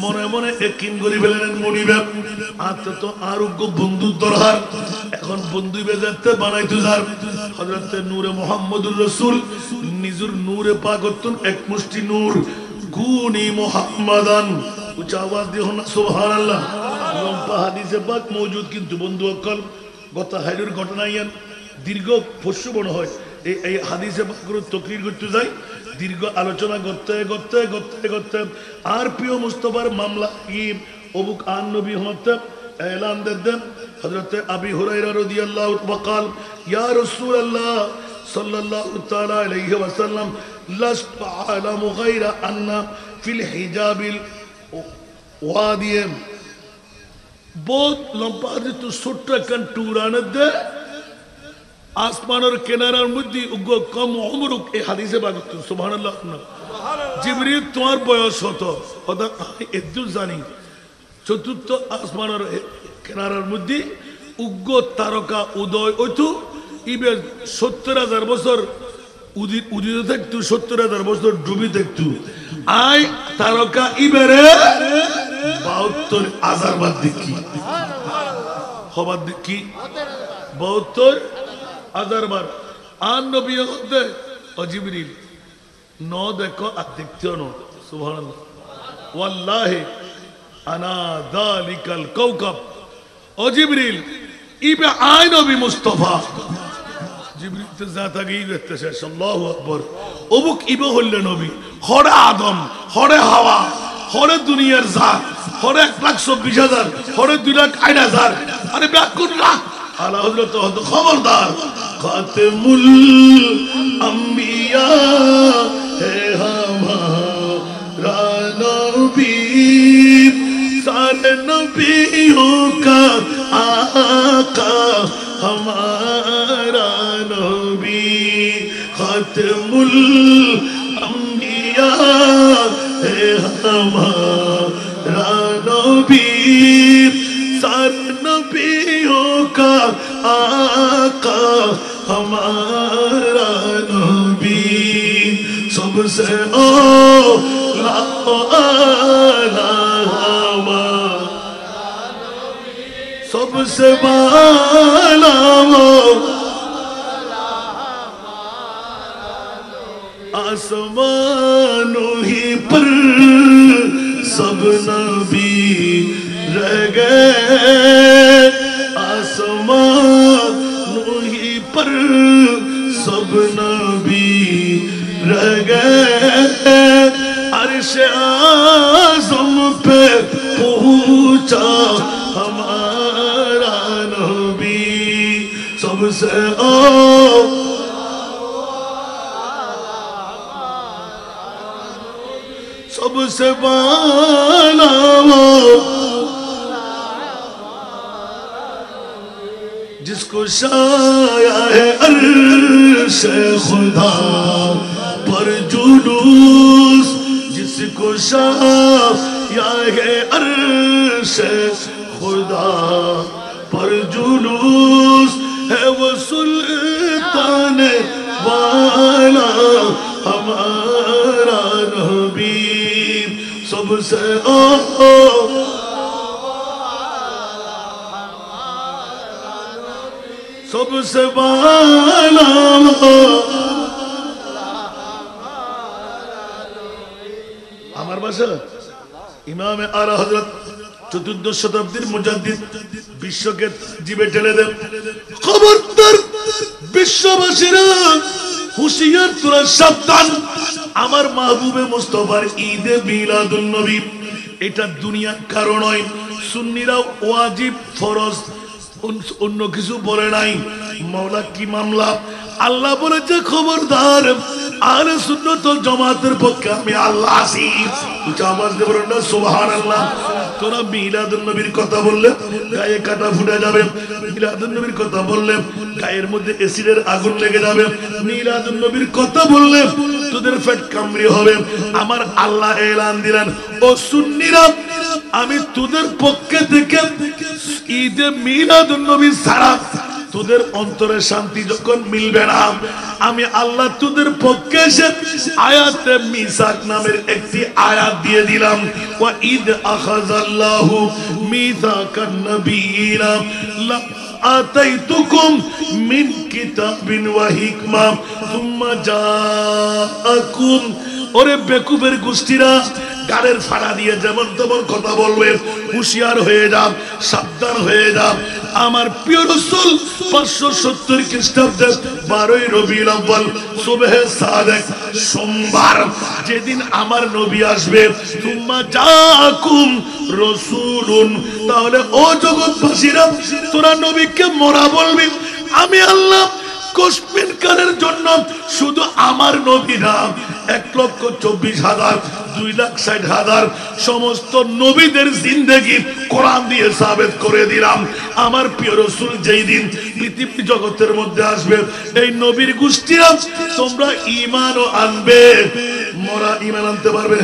Speaker 1: মনে মনে একদিন করি ফেলেন মনিবে আর তো আরোগ্য বন্ধু দরকার এখন বন্ধু বেজাতে বানাইতে যার হযরত নূরে মুহাম্মদুর রাসূল নিজুর নূরে পাকতুন এক মুষ্টি নূর গুনি মুহাম্মাদান উচ্চ আওয়াজ দিয়ে হন সুবহানাল্লাহ লম্বা হাদিসে পাক মওজুদ কিন্তু বন্ধু অকল গত হাইরুর ঘটনা ইয়ান দীর্ঘ পশু বড় হয় এই হাদিসে পাকের তাকরীর করতে যাই দীর্ঘ আলোচনা করতে করতে করতে করতে আর প্রিয় মুস্তাফার মামলা কি অবুক আন নবী হতে এলান দেন হযরত আবি হুরায়রা রাদিয়াল্লাহু ওয়াকাল ইয়া রাসূলুল্লাহ সাল্লাল্লাহু তাআলা আলাইহি ওয়াসাল্লাম লাস্তু আলামু গায়রা আন্না ফিল হিজাবিল ওয়াদিয়ে बहुत लंबा तो ছোট্ট একটা টুর আনে দে আসমানের কিনারার মধ্যে উগ্র কম উমরুক এই হাদিসে বাগত সুবহানাল্লাহ জিবরিল তোমার বয়স হতো হদা এত জানি চতুর্থ আসমানের কিনারার মধ্যে উগ্র তারকা উদয় হইতো ইবে 70000 বছর উদিত থাকতো 70000 বছর ডুবি থাকতো আয় তারকা ইবেরে 72,000 বার দেখি খবর দেখি 72,000 বার আর নবী হতে জিবরিল ন দেখো আর দেখতেও না সুবহানাল্লাহ ওয়াল্লাহি আনা যালিকাল কাওকাব ও জিবরিল ইবে আয় নবী মুস্তাফা জিবরিল তো জাত আগেই দেখতেছে আল্লাহু আকবার অবুক ইবে হইল নবী হরে আদম হরে হাওয়া হরে দুনিয়ার জাত হরে 1,24,000 হরে 2,08,000 আরে ব্যাকুল লাখ आला हज़रत खबरदार खातिमुल अंबिया है हमारा नबी सारे नबियों का आका हमारा नबी खातिमुल अंबिया है हमारा नबी सारे नबियों का आका हमारा नबी सबसे औला सबसे बाला आसमानों ही पर सब नबी रह गए आसमानों ही पर सब नबी रह गए अर्श आज़म पे पहुंचा हमारा नबी सबसे सबसे बाला जिसको शाया है अर्श खुदा पर जुलूस जिसको शाया है अर्श खुदा पर जुलूस है वो सुल्तान वाला हमारा नबी सबसे सबसे बाला আমার বাসা ইমামে আলা হযরত চতুর্দশ শতাব্দীর মুজাদ্দিদ বিশ্বকে জিবে ঠেলে দেন খবরদার বিশ্ববাসীরা হুঁশিয়ার তোরা সাবধান আমার মাহবুবে মুস্তাফার ঈদে মিলাদুন নবী এটা দুনিয়ার কারণ নয় সুন্নিরা ওয়াজিব ফরজ অন্য কিছু বলে নাই মাওলা কি মামলা আল্লাহ বলেছে খবরদার আহলে সুন্নাত ওয়াল জামাতের পক্ষে আমি আল্লাহ আছি উচ্চ আওয়াজ দিয়ে বলুন না সুবহানাল্লাহ তোরা মিলাদুন নবীর কথা বললে গায়ে কাটা ফুটে যাবে মিলাদুন নবীর কথা বললে গায়ের মধ্যে অ্যাসিডের আগুন লেগে যাবে মিলাদুন নবীর কথা বললে তোদের পেট কামড়ি হবে আমার আল্লাহ এলান দিলেন ও সুন্নিরা আমি তোদের পক্ষে থেকে ঈদে মিলাদুন নবী ছাড়া তোদের অন্তরে শান্তি যখন মিলবে না আমি আল্লাহ তোদের পক্ষে এসে আয়াতে মিসাক নামের একটি আয়াত দিয়ে দিলাম ওয়া ঈদ আখাযাল্লাহু মিসাকান নবিয়িনা লা আতাইতুকুম মিন কিতাবিন ওয়া হিকমা সুম্মা জাআকুম ওরে বেকুবের গোষ্ঠীরা গালের ফাড়া দিয়ে যেমন তেমন কথা বলবে হুঁশিয়ার হয়ে যাও সাবধান হয়ে যাও আমার প্রিয় রাসূল 570 খ্রিস্টাব্দে 12ই রবিউল আউয়াল সুবহে সাদেক সোমবার যেদিন আমার নবী আসবে তুম্মা জাকুম রাসূলুন তাহলে ও জগৎবাসীরা তোরা নবীকে মরা বলবি আমি আল্লাহ কসমিন কালের জন্য শুধু আমার নবী না 1,24,000 2,60,000 সমস্ত নবীদের জিন্দেগি কোরআন দিয়ে সাবিত করে দিলাম আমার প্রিয় রাসূল যেই দিন পৃথিবী জগতের মধ্যে আসবে এই নবীর গোষ্ঠীরা তোমরা ঈমানও আনবে মোরা ঈমান আনতে পারবে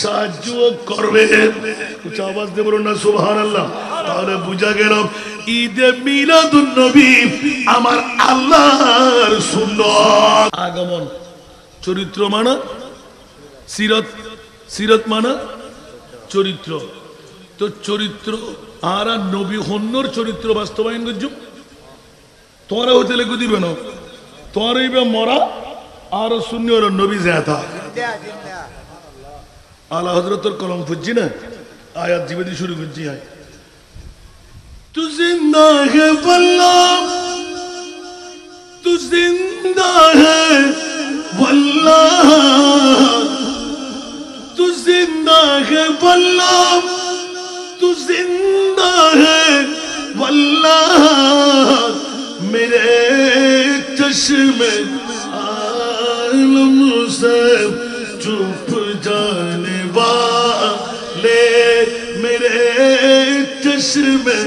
Speaker 1: সাহায্য করবে উচ্চ আওয়াজ দিয়ে বলুন না সুবহানাল্লাহ তাহলে বুঝা গেল ঈদে মিলাদুন নবী আমার আল্লাহর সুন্নাত আগমন চরিত্র মানে সিরত সিরত মানে চরিত্র তো চরিত্র আর নবী হন্যর চরিত্র বাস্তবায়ন করছো তোরা হতে লেগে দিবে না তোরই বা মরা আর শূন্য নবী জেতা আলা হযরতের কলম ফুজি না আয়াত জীবদি শুরু করছি আয় तू जिंदा है वल्लाह तू जिंदा है वल्लाह तू जिंदा है वल्लाह तू जिंदा है वल्लाह में आलम से चुप जाने वाले मेरे चश्मे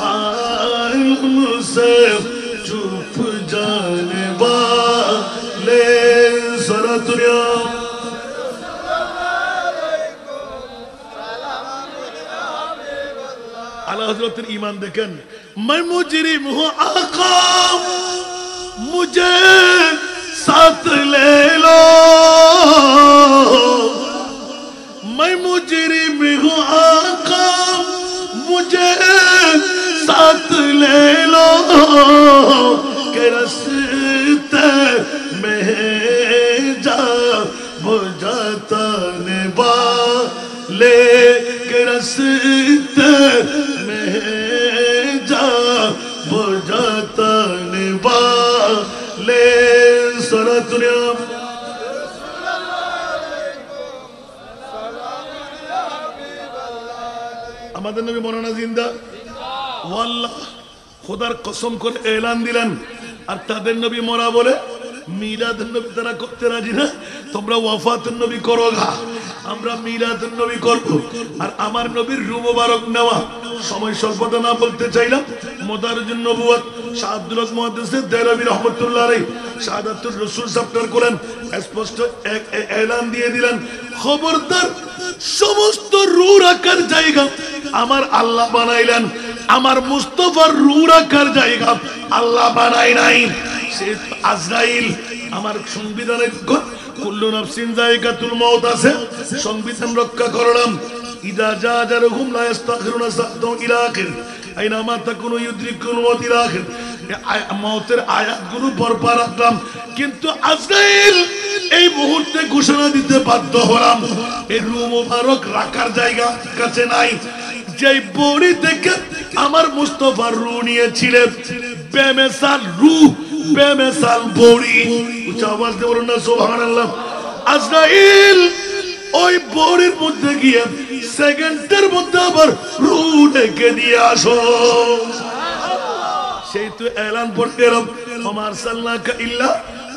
Speaker 1: आलम से चुप जाने वाले जरा दुनिया आला हजरत ईमान देखें मैं मुजरिम हूँ आका मुझे साथ ले लो मैं मुजरिम हूँ आका मुझे साथ ले लो के रास्ते में जा बुझाता ने वाले के रास्ते में जा बुझाता ने वाले सारा दुनिया আমাদের নবী মৌলানা জিন্দা ওয়াল্লাহ খোদার কসম করে এলান দিলেন আর তাদের নবী মরা বলে মিলাদুন নবী তারা করতে রাজি না তোমরা ওয়াফাতুন নবী করো গা আমরা মিলাদুন নবী করব আর আমার নবীর রূহ মুবারক নেওয়া সময় স্বল্পতা না বলতে চাইলাম মুদাররিজুন নবুয়ত শাহ আব্দুল হক মুহাদ্দিস দেহলভী রাহমাতুল্লাহ আলাইহি শাহাদাতুর রাসূল চ্যাপ্টার করেন স্পষ্ট এক এলান দিয়ে দিলেন খবরদার সমস্ত রূহ রাখার জায়গা আমার আল্লাহ বানাইলেন আমার মুস্তাফার রূহ রাখার জায়গা আল্লাহ বানাই নাই সে আজরাইল আমার সংবিধানের কুল্লু নাফসিন যায়িকাতুল মাউত আছে সংবিধান রক্ষা করলাম ইদা জা আজালুহুম লা ইস্তাখিরুনা সাআতান ইলা আখির আইনামা তাকুনু ইউদরিকুল মাউত ইলা আখির মওতের আয়াতগুলো পরপর রাখলাম কিন্তু আজরাইল এই মুহূর্তে ঘোষণা দিতে বাধ্য হলাম এই রূহ মুবারক রাখার জায়গা কাছে নাই যেই বড়ি থেকে আমার মুস্তাফার রূহ নিয়েছিলেন বেমিসাল রূহ বেমিসাল বড়ি উচ্চ আওয়াজ দিয়ে বলুন না সুবহানাল্লাহ আজরাইল ওই বড়ির মধ্যে গিয়ে সেকেন্ডের মধ্যে আবার রূহ রেখে দিয়ে আসো সেই তো এলান পড়তে এলাম ওমা আরসালনাকা ইল্লা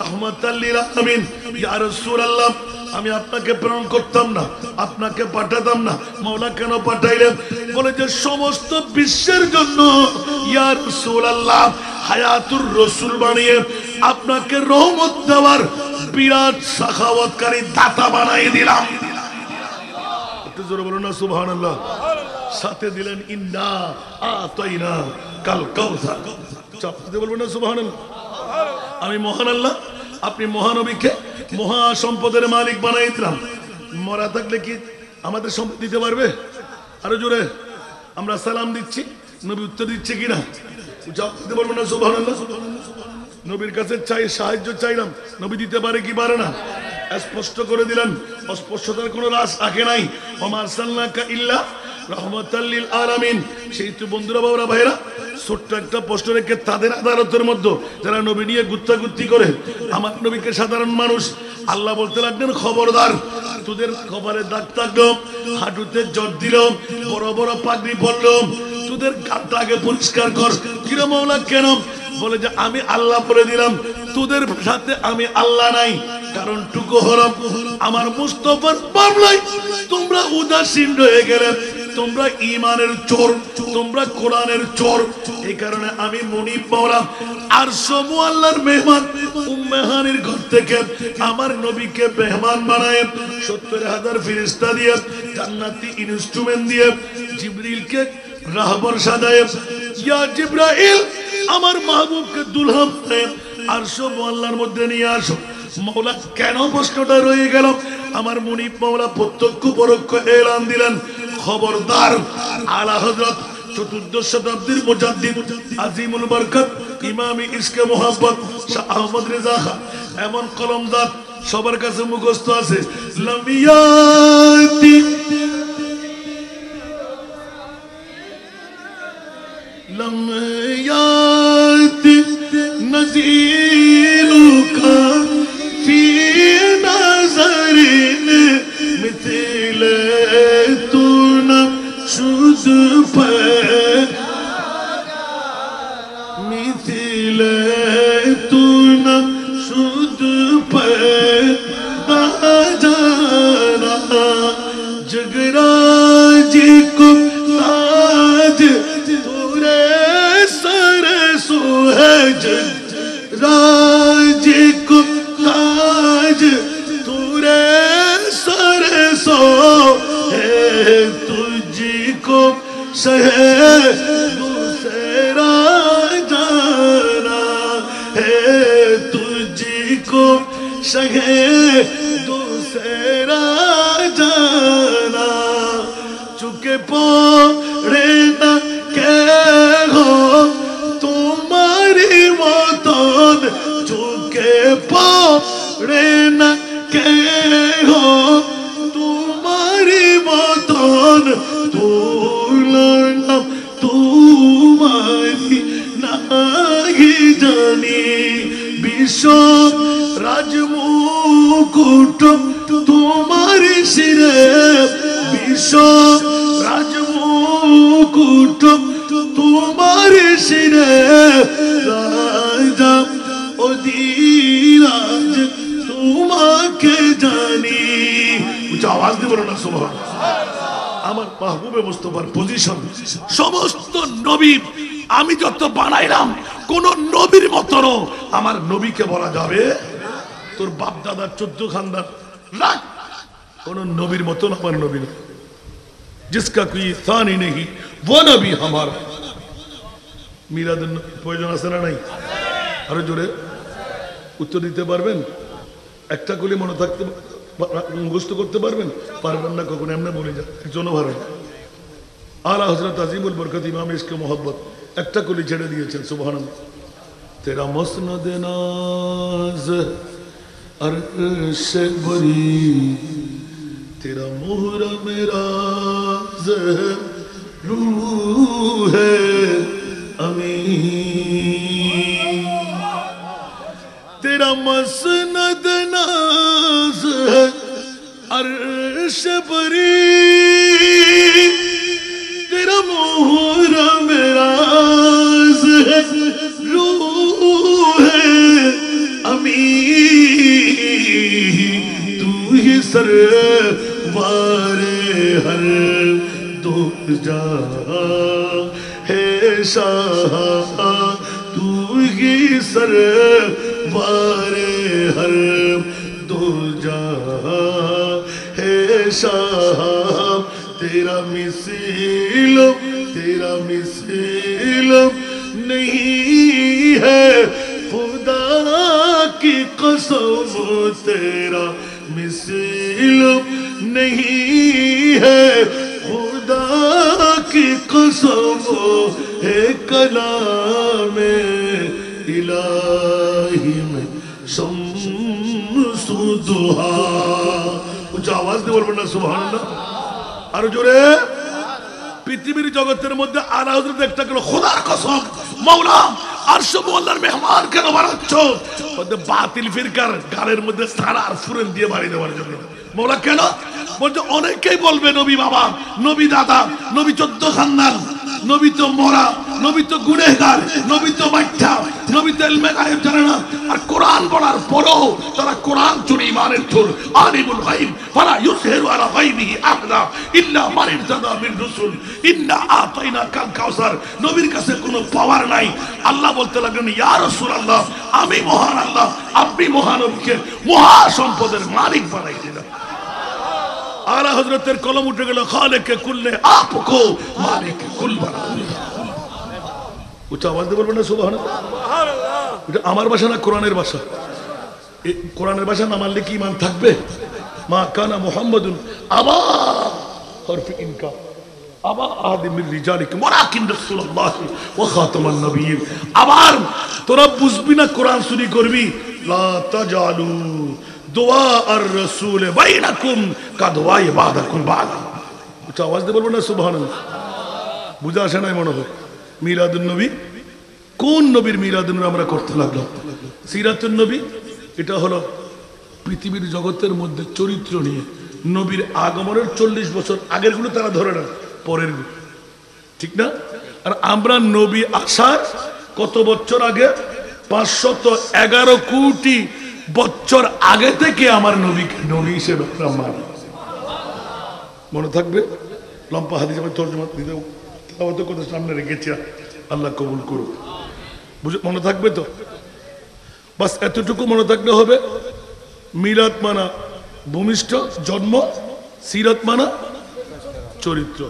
Speaker 1: রাহমাতাল লিল আলামিন ইয়া রাসূলুল্লাহ আমি আপনাকে প্রেরণ করতাম না আপনাকে পাঠাতাম না মাওলা কেন পাঠাইলেন বলে যে সমস্ত বিশ্বের জন্য ইয়া রাসূলুল্লাহ হায়াতুর রাসূল বানিয়ে আপনাকে রহমত দেওয়ার বিরাট সাখাওয়াতকারী দাতা বানিয়ে দিলাম একটু জোরে বলুন না সুবহানাল্লাহ সাথে দিলেন ইন্না আতাইনা কাল কাউসার চাপতে বলবেন না সুবহানাল্লাহ আমি মহান আল্লাহ আপনি মহানবীকে মহা সম্পদের মালিক বানাই দিলাম মরা থাকলে কি আমাদের সম্পদ দিতে পারবে আরো জোরে আমরা সালাম দিচ্ছি নবী উত্তর দিচ্ছে কিনা চাপতে বলবেন না সুবহানাল্লাহ নবীর কাছে চাই সাহায্য চাইলাম নবী দিতে পারে কি পারে না স্পষ্ট করে দিলেন অস্পষ্টতার কোনো রাস রাখে নাই ওমা আরসালনাকা ইল্লা রাহমাতাল লিল আলামিন সেই তো বন্ধুরা বাবারা ভাইরা ছোট্ট একটা প্রশ্ন রেখে তাদের আদালতের মধ্যে যারা নবী নিয়ে গুত্তাগুত্তি করে আমার নবীকে সাধারণ মানুষ আল্লাহ বলতে লাগলেন খবরদার তোদের কপালে দাগ থাকলো হাঁটুতে জ্বর দিল বড় বড় পাগড়ি পড়লো তোদের গাঁটটাকে পরিষ্কার কর কিরে মাওলা কেন বলে যে আমি আল্লাহ বলে দিলাম তোদের সাথে আমি আল্লাহ নাই কারণ টুকু হলো আমার মুস্তাফার মামলায় তোমরা উদাসীন রয়ে গেলে তোমরা ঈমানের চোর তোমরা কোরআনের চোর এই কারণে আমি মুনিব মাওলা আরশ মুআল্লার মেহমান উম্মে হানির ঘর থেকে আমার নবীকে মেহমান বানায় ৭০,০০০ ফেরেশতা দিয়ে জান্নাতি ইনস্ট্রুমেন্ট দিয়ে জিবরিলকে রাহবর সাজায় ইয়া জিবরাইল আমার মাহবুবকে দুলহা বানায় আরশ মুআল্লার মধ্যে নিয়ে আসো মাওলা কেন প্রশ্নটা রয়ে গেল আমার মুনিব মাওলা প্রত্যক্ষ পরোক্ষ এলান দিলেন খবরদার আলা হযরত চতুর্দশ শতাব্দীর মুজাদ্দিদ আজিমুল বরকত ইমামি ইশকে মোহাব্বত শাহ আহমদ রেজা খান এমন কলমদাত সবার কাছে মুখস্থ আছে লামিয়াতি লামিয়াতি নজিরুকা ফি নাজরিন মিথিলে শুধ মিথিলে তু না जाना जगराज को ताज तूरे सर सो है जगराज को ताज तूरे सर सो है तुझको शहर दूसरा जाना है तुझको शहर दूसरा जाना चुके पड़े न के हो तुम्हारी मतन चुके पड़े न के हो तुम्हारी मतन तुलना तुम्हारी नहीं जानी विश्व राजमुकुट तुम्हारी सिरे विश्व राजमुकुट तुम्हारी सिरे राजा अधिराज तुम्हाके जानी उच्च आवाज দিয়ে বলো না সুবহানাল্লাহ আমার মাহবুবে মুস্তাফার পজিশন সমস্ত নবী আমি যত বানাইলাম কোন নবীর মতন আমার নবীকে বলা যাবে তোর বাপ দাদার 14 খানদান রাখ কোন নবীর মতন আমার নবী না जिसका कोई सानी नहीं वो नबी हमारा মিলাদ প্রয়োজন আছে না নাই আরো জোরে উত্তর দিতে পারবেন একটা কলি মনে থাকতে মুখস্থ করতে পারবেন পারবেন না কখনো এমনি বলে যান একজনও পারেন আলা হযরত আজিমুল বরকত ইমাম ইশকে মোহাব্বত একটা কলি ছেড়ে দিয়েছেন সুবহানাল্লাহ তেরা মসনদ নাজ अर्श बरी तेरा मुहर्रम राज रूह है अमीन तेरा मसनद नाज है अर्श बरी तेरा मुहर्रम राज है रूह है अमीन तू ही सरवारे हर दो जहां है शाह तू ही सरवारे हर दो जहां है शाह तेरा मिसाल नहीं है खुदा की कसम तेरा मिसाल नहीं है खुदा की कसम है कलाम इलाही में शम्सु दुहा कुछ आवाज दे बोलबो ना सुबहानाल्लाह আর জোরে পৃথিবীর জগতের মধ্যে আলা হযরত একটা করে খোদার কসম মাওলা আরশ মুআল্লার মেহমান কেন বানাচ্ছ বলতে বাতিল ফিরকার গালের মধ্যে সারা আর ফুরেন দিয়ে বাড়ি দেওয়ার জন্য মাওলা কেন বলতে অনেকেই বলবে নবী বাবা নবী দাদা নবী 14 খানদান নবী তো মরা নবী তো গুনাহগার নবী তো মাইথা নবী তো ইলমে গায়েব জানে না আর কোরআন পড়ার পরও তারা কোরআন চুরি ইমানের চোর আলিমুল গায়ব ফালা ইউসহিরু আলা গায়বিহি আহাদা ইল্লা মান ইরতাদা মিন রাসূল ইন্না আতাইনা কাল কাউসার নবীর কাছে কোনো পাওয়ার নাই আল্লাহ বলতে লাগলেন ইয়া রাসূলুল্লাহ আমি মহান আল্লাহ আপনি মহানবীকে মহা সম্পদের মালিক বানাই দিলেন आला हजरतेर कलम उठे गेल खालिक कुल्ले आपको मालिक कुल बना उच्च आवाज দিয়ে বলবেন না সুবহানাল্লাহ এটা আমার ভাষা না কোরআনের ভাষা এই কোরআনের ভাষা না মানলে কি ঈমান থাকবে মা কানা মুহাম্মাদুন আবা হরফ ইনকা আবা আদিম মির রিজালিক ওয়ালাকিন রাসূলুল্লাহ ওয়া খাতামান নবিয়্যিন আবার তোরা বুঝবি না কোরআন চুরি করবি লা তাজালু दुआ और रसूल बैनकुम का दुआ इबादकुम बाद उच्च आवाज দিয়ে বলবো না সুবহানাল্লাহ বুঝা আসে না মনে হয় মিলাদুন নবী কোন নবীর মিলাদুন আমরা করতে লাগলাম সিরাতুন নবী এটা হলো পৃথিবীর জগতের মধ্যে চরিত্র নিয়ে নবীর আগমনের 40 বছর আগের গুলো তারা ধরে না পরের গুলো ঠিক না আর আমরা নবী আসার কত বছর আগে 511 কোটি বছর আগে থেকে আমার নবীকে নবী হিসেবে মানি। মনে থাকবে? লম্বা হাদিস আমি তর্জমা দিতে তেলাওয়াত করতে সামনে রেখেছি, আল্লাহ কবুল করুক। বুঝে মনে থাকবে তো? বাস এতটুকু মনে থাকলে হবে। মিলাদ মানা ভূমিষ্ঠ জন্ম, সিরাত মানা চরিত্র।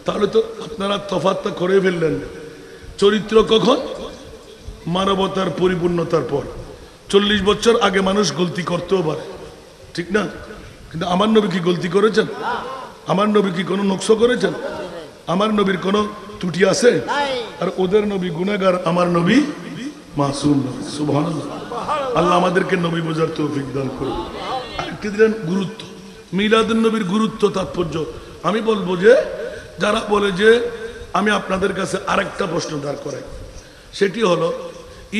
Speaker 1: তাহলে তো আপনারা তফাৎটা করে ফেললেন। চরিত্র কখন? মানবতার পরিপূর্ণতার পর। 40 বছর আগে মানুষ গলতি করতেও পারে, ঠিক না? কিন্তু আমার নবী কি গলতি করেছেন? আমার নবী কি কোনো নকশ করেছেন? আমার নবীর কোনো ত্রুটি আছে? আর ওদের নবী গুনাহগার, আমার নবী মাসুম। সুবহানাল্লাহ। আল্লাহ আমাদেরকে নবী বোঝার তৌফিক দান করুন। আরেকটি দিলেন গুরুত্ব, মিলাদুন নবীর গুরুত্ব তাৎপর্য। আমি বলবো যে যারা বলে যে, আমি আপনাদের কাছে আরেকটা প্রশ্ন দাঁড় করাই, সেটি হলো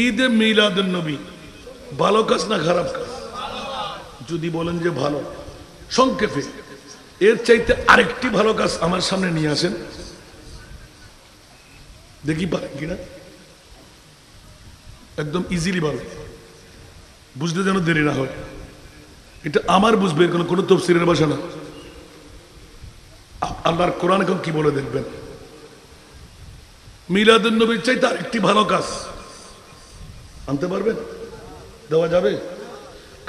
Speaker 1: ঈদে মিলাদুন নবী ভালো কাজ না খারাপ কাজ? যদি বলেন যে ভালো, সংক্ষেপে এর চাইতে আরেকটি ভালো কাজ আমার সামনে নিয়ে আসেন, দেখি পারেন কিনা। একদম ইজিলি বলেন, বুঝতে যেন দেরি না হয়। এটা আমার বুঝবে, কোনো তফসিরের ভাষা না। আল্লাহর কোরআন এখন কি বলে দেখবেন। মিলাদুন নবীর চাইতে আরেকটি ভালো কাজ আনতে পারবেন? দেওয়া যাবে?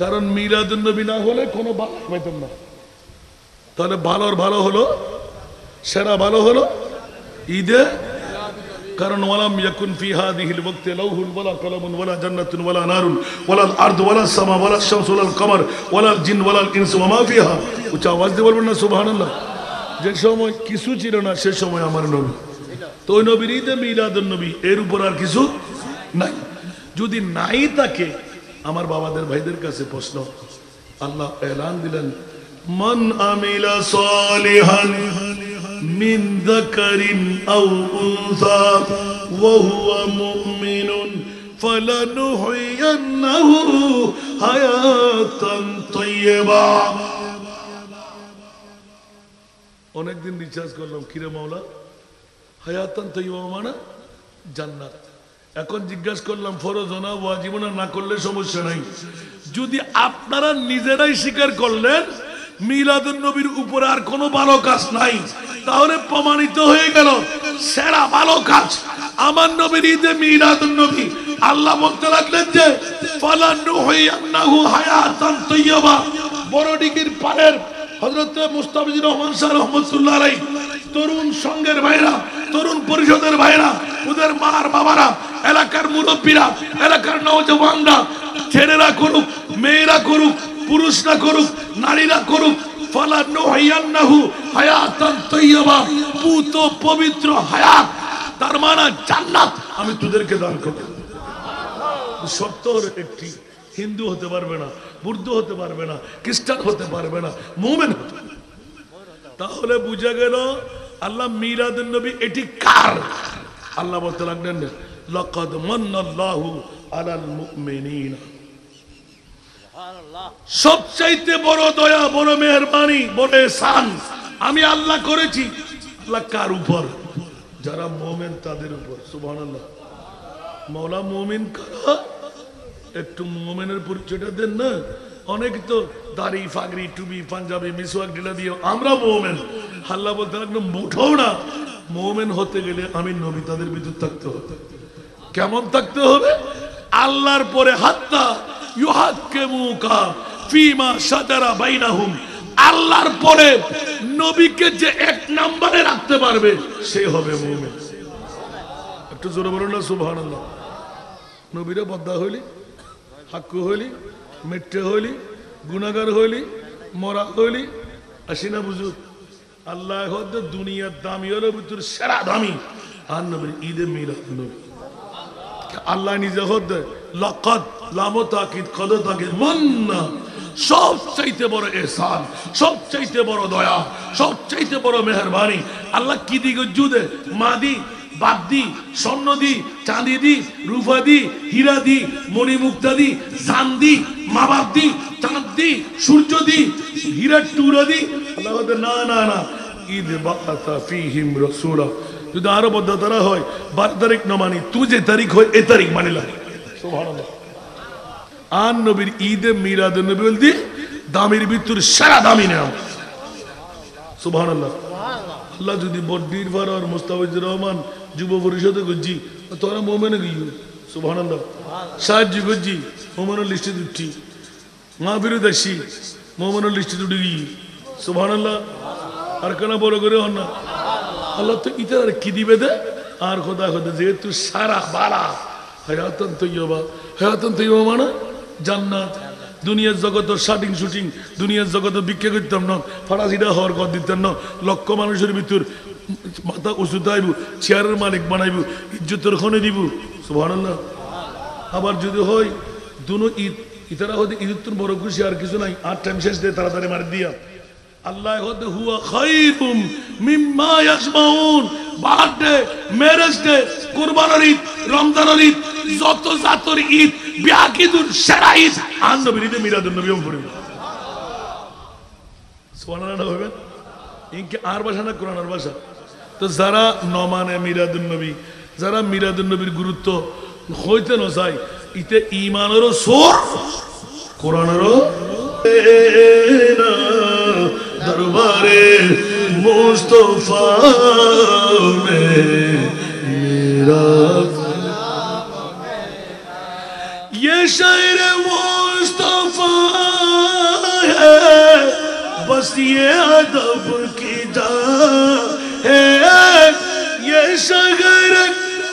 Speaker 1: কারণ মিলাদুন নবী না হলে কোনো ভালো পাইতাম না। তাহলে ভালোর ভালো হলো, সেরা ভালো হলো ঈদে। কারণ ওয়ালাম ইয়াকুন ফি হাদিহিল ওয়াক্তি লাউহুন ওয়ালা কলামুন ওয়ালা জান্নাতুন ওয়ালা নারুন ওয়ালা আরদ ওয়ালা সামা ওয়ালা শামসু ওয়ালা কমর ওয়ালা জিন ওয়ালা ইনসু ওয়া মা ফিহা। উচ্চ আওয়াজ দিয়ে বলবেন না সুবহানাল্লাহ? যে সময় কিছু ছিল না সে সময় আমার নবী। তো ওই নবীর ঈদে মিলাদুন নবী, এর উপর আর কিছু নাই। যদি নাই থাকে, আমার বাবাদের ভাইদের কাছে প্রশ্ন, আল্লাহ এলান দিলেন, মান আমিলা সালিহান মিন যাকারিন আও উনসা ওয়া হুয়া মুমিনুন ফালানুহইয়ান্নাহু হায়াতান তাইয়্যিবা। অনেকদিন রিচার্জ করলাম, কিরে মাওলা হায়াতান তাইয়্যিবা মানে জান্নাত। এখন জিজ্ঞাসা করলাম ফরজ না ওয়াজিব না করলে সমস্যা নাই। যদি আপনারা নিজেরাই স্বীকার করলেন মিলাদুন নবীর উপরে আর কোনো ভালো কাজ নাই, তাহলে প্রমাণিত হয়ে গেল সেরা ভালো কাজ আমার নবীর ঈদে মিলাদুন নবী। আল্লাহ বলতে লাগলেন যে ফালানুহইয়ান্নাহু হায়াতান তাইয়্যিবা। বড়ডিগির পাড়ের হযরত মুস্তাফিজুর রহমান শাহ রাহমাতুল্লাহ আলাইহি তরুণ সংঘের ভাইরা, তরুণ পরিষদের ভাইরা, ওদের মার বাবারা, এলাকার মুরব্বীরা, এলাকার নওজওয়ানরা, ছেলেরা করুক, মেয়েরা করুক, পুরুষরা করুক, নারীরা করুক, ফালানুহইয়ান্নাহু হায়াতান তাইয়্যিবা, পুত পবিত্র হায়াত, তার মানে জান্নাত আমি তোদেরকে দান করব। শর্ত একটি, হিন্দু হতে পারবে না, বৌদ্ধ হতে পারবে না, খ্রিস্টান হতে পারবে না, মুমিন হতে পারবে। তাহলে বুঝা গেল আল্লাহ মিলাদুন নবী এটি কার? আল্লাহ বলতে লাগলেন লাকাদ মান্নাল্লাহু আলাল মুমিনিনা। সবচাইতে বড় দয়া, বড় মেহেরবানি, বড় ihsan আমি আল্লাহ করেছি। আল্লাহ কার উপর? যারা মুমিন তাদের উপর। সুবহানাল্লাহ। মাওলা মুমিন কারা? একটু মুমিনের পরিচয়টা দেন না। অনেক তো দাড়ি ফাগরি টুপি পাঞ্জাবি মিসওয়াক ঢিলা দিয়ে আমরা মুমিন। আল্লাহ বলতে লাগলেন মুঠোও না। মুমিন হতে গেলে আমি নবী তাদের ভিতর থাকতে হবে। কেমন থাকতে হবে? আল্লাহর পরে হাত্তা ইউহাক্কিমুকা ফিমা শাজারা বাইনাহুম। আল্লাহর পরে নবীকে যে এক নম্বরে রাখতে পারবে সে হবে মুমিন। একটু জোরে বলুন না সুবহানাল্লাহ। নবীরে বদ্দা হইলি, হাক্কু হইলি, মেট্টে হইলি, গুনাহগার হইলি, মরা হইলি, আসি না বুঝু। আল্লাহ হচ্ছে দুনিয়ার দামি হলো ভিতর সেরা দামি আর নবীর ঈদে মিলাদুন নবী। আল্লাহ নিজে হচ্ছে লাকাদ লামো তাকিদ কদ তাকিদ মান্না, সবচাইতে বড় ihsan, সবচাইতে বড় দয়া, সবচাইতে বড় মেহেরবানি। আল্লাহ কি দিকে জুদে মাদি বাদ দি, স্বর্ণ দি, চাঁদি দি, রূপা দি, হীরা দি, মণিমুক্তা দি, জান দি, মা বাপ দি, চাঁদ দি, সূর্য দি, হীরার টুরা দি। আল্লাহ বলতে না না না, ঈদ বাআসা ফীহিম রাসূলা। যদি আরো বদ্ধতারা হয় 12 তারিখ না মানি, তুই যে তারিখ হয় এ তারিখ মানিলা। সুবহানাল্লাহ। আর নবীর ঈদে মিলাদুন নবী বলতে দামের ভিতর সারা দামি নাও সুবহানাল্লাহ আল্লাহ যদি বড়দির ফারার মুস্তাফিজুর রহমান যুব পরিষদে গজ্জি তোরা মোমেনে গিয়ে সুবহানাল্লাহ সাহায্য গজ্জি মোমেনের লিস্টে দুটি মা বিরোধ আসি মোমেনের লিস্টে দুটি গিয়ে সুবহানাল্লাহ আর কেন বড় করে হন না আল্লাহ তো ইতার আর কি দিবে দে আর খোদা খোদা যেহেতু সারা বালা হায়াতন তৈবা মানে জান্নাত দুনিয়ার জগতের শাটিং শুটিং দুনিয়ার জগতে ভিক্ষা করতাম না ফাড়াছিটা হওয়ার কর দিতাম না লক্ষ মানুষের ভিতর মাথা উঁচু দাইব চেয়ারের মালিক বানাইব ইজ্জতের খনে দিব সুবহানাল্লাহ আবার যদি হয় দুনো ঈদ ইতারা হতে ঈদুত্তর বড় খুশি আর কিছু নাই আর টাইম শেষ দিয়ে তাড়াতাড়ি মারি দিয়া আল্লাহ হতে হুয়া খায়রুম মিম্মা ইয়াজমাউন বার্থডে ম্যারেজ ডে কুরবানির ঈদ রমজানের ঈদ যত জাতর ঈদ বিয়াকিদুন সারা ঈদ আর নবীর ঈদে মিলাদুন নবী পড়বে সুবহানাল্লাহ হবে ইনকে আর ভাষা না কোরআনের ভাষা তো যারা নমানে মিলাদুন নবী যারা মিলাদুন নবীর গুরুত্ব হইতে না চায় ইতে ঈমানেরও সোর কোরআনেরও দরবারে মুস্তফা মে মেরা ये शायर मुस्तफा है बस ये अदब की जा है ये शायर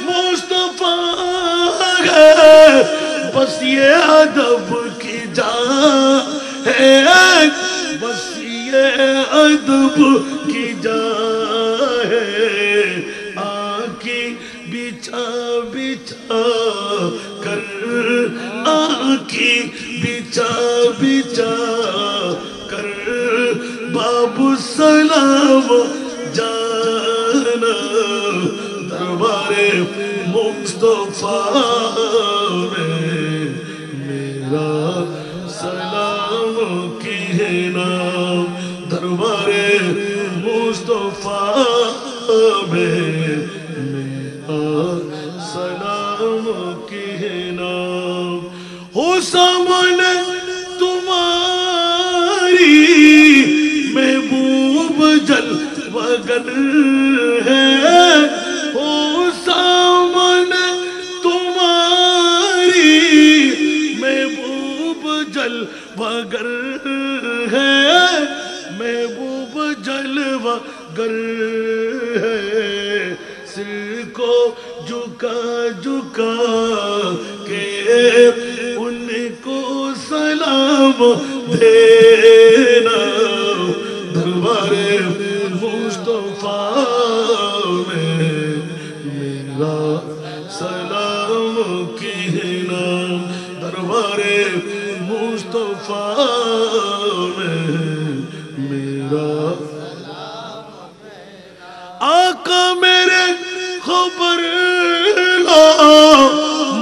Speaker 1: मुस्तफा है बस ये अदब की जा है बस ये अदब की जा है आँखी बिछा बिछा कर आँखी बिछा बिछा कर बाबू सलाम जाना दरबारे मुस्तफा में मेरा सलाम कहना दरबारे मुस्तफा में मेरा सलाम कहना हो सामने तुम्हारी महबूब जलवागर है हो सामने तुम्हारी महबूब जलवागर है महबूब जलवागर है सिर को झुका झुका के उनको सलाम देना दरबारे मुस्तफा में मेरा सलाम कहना दरबारे मुस्तफा में मेरा आका मेरे खबर ला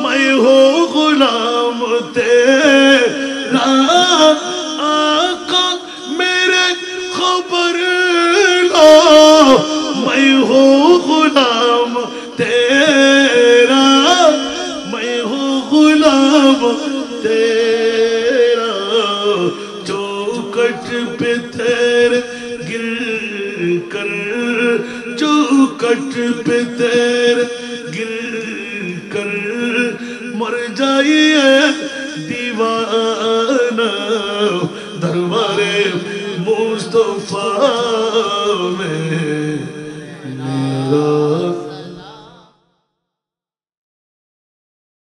Speaker 1: मैं हो गुलाम तेरा आका मेरे खबर ला मैं हो गुलाम तेरा मैं हो गुलाम तेरा चौखट पे तेरे गिर कर चौखट पे तेरे गिर कर मर जाइए दीवाना दरबारे मुस्तफा में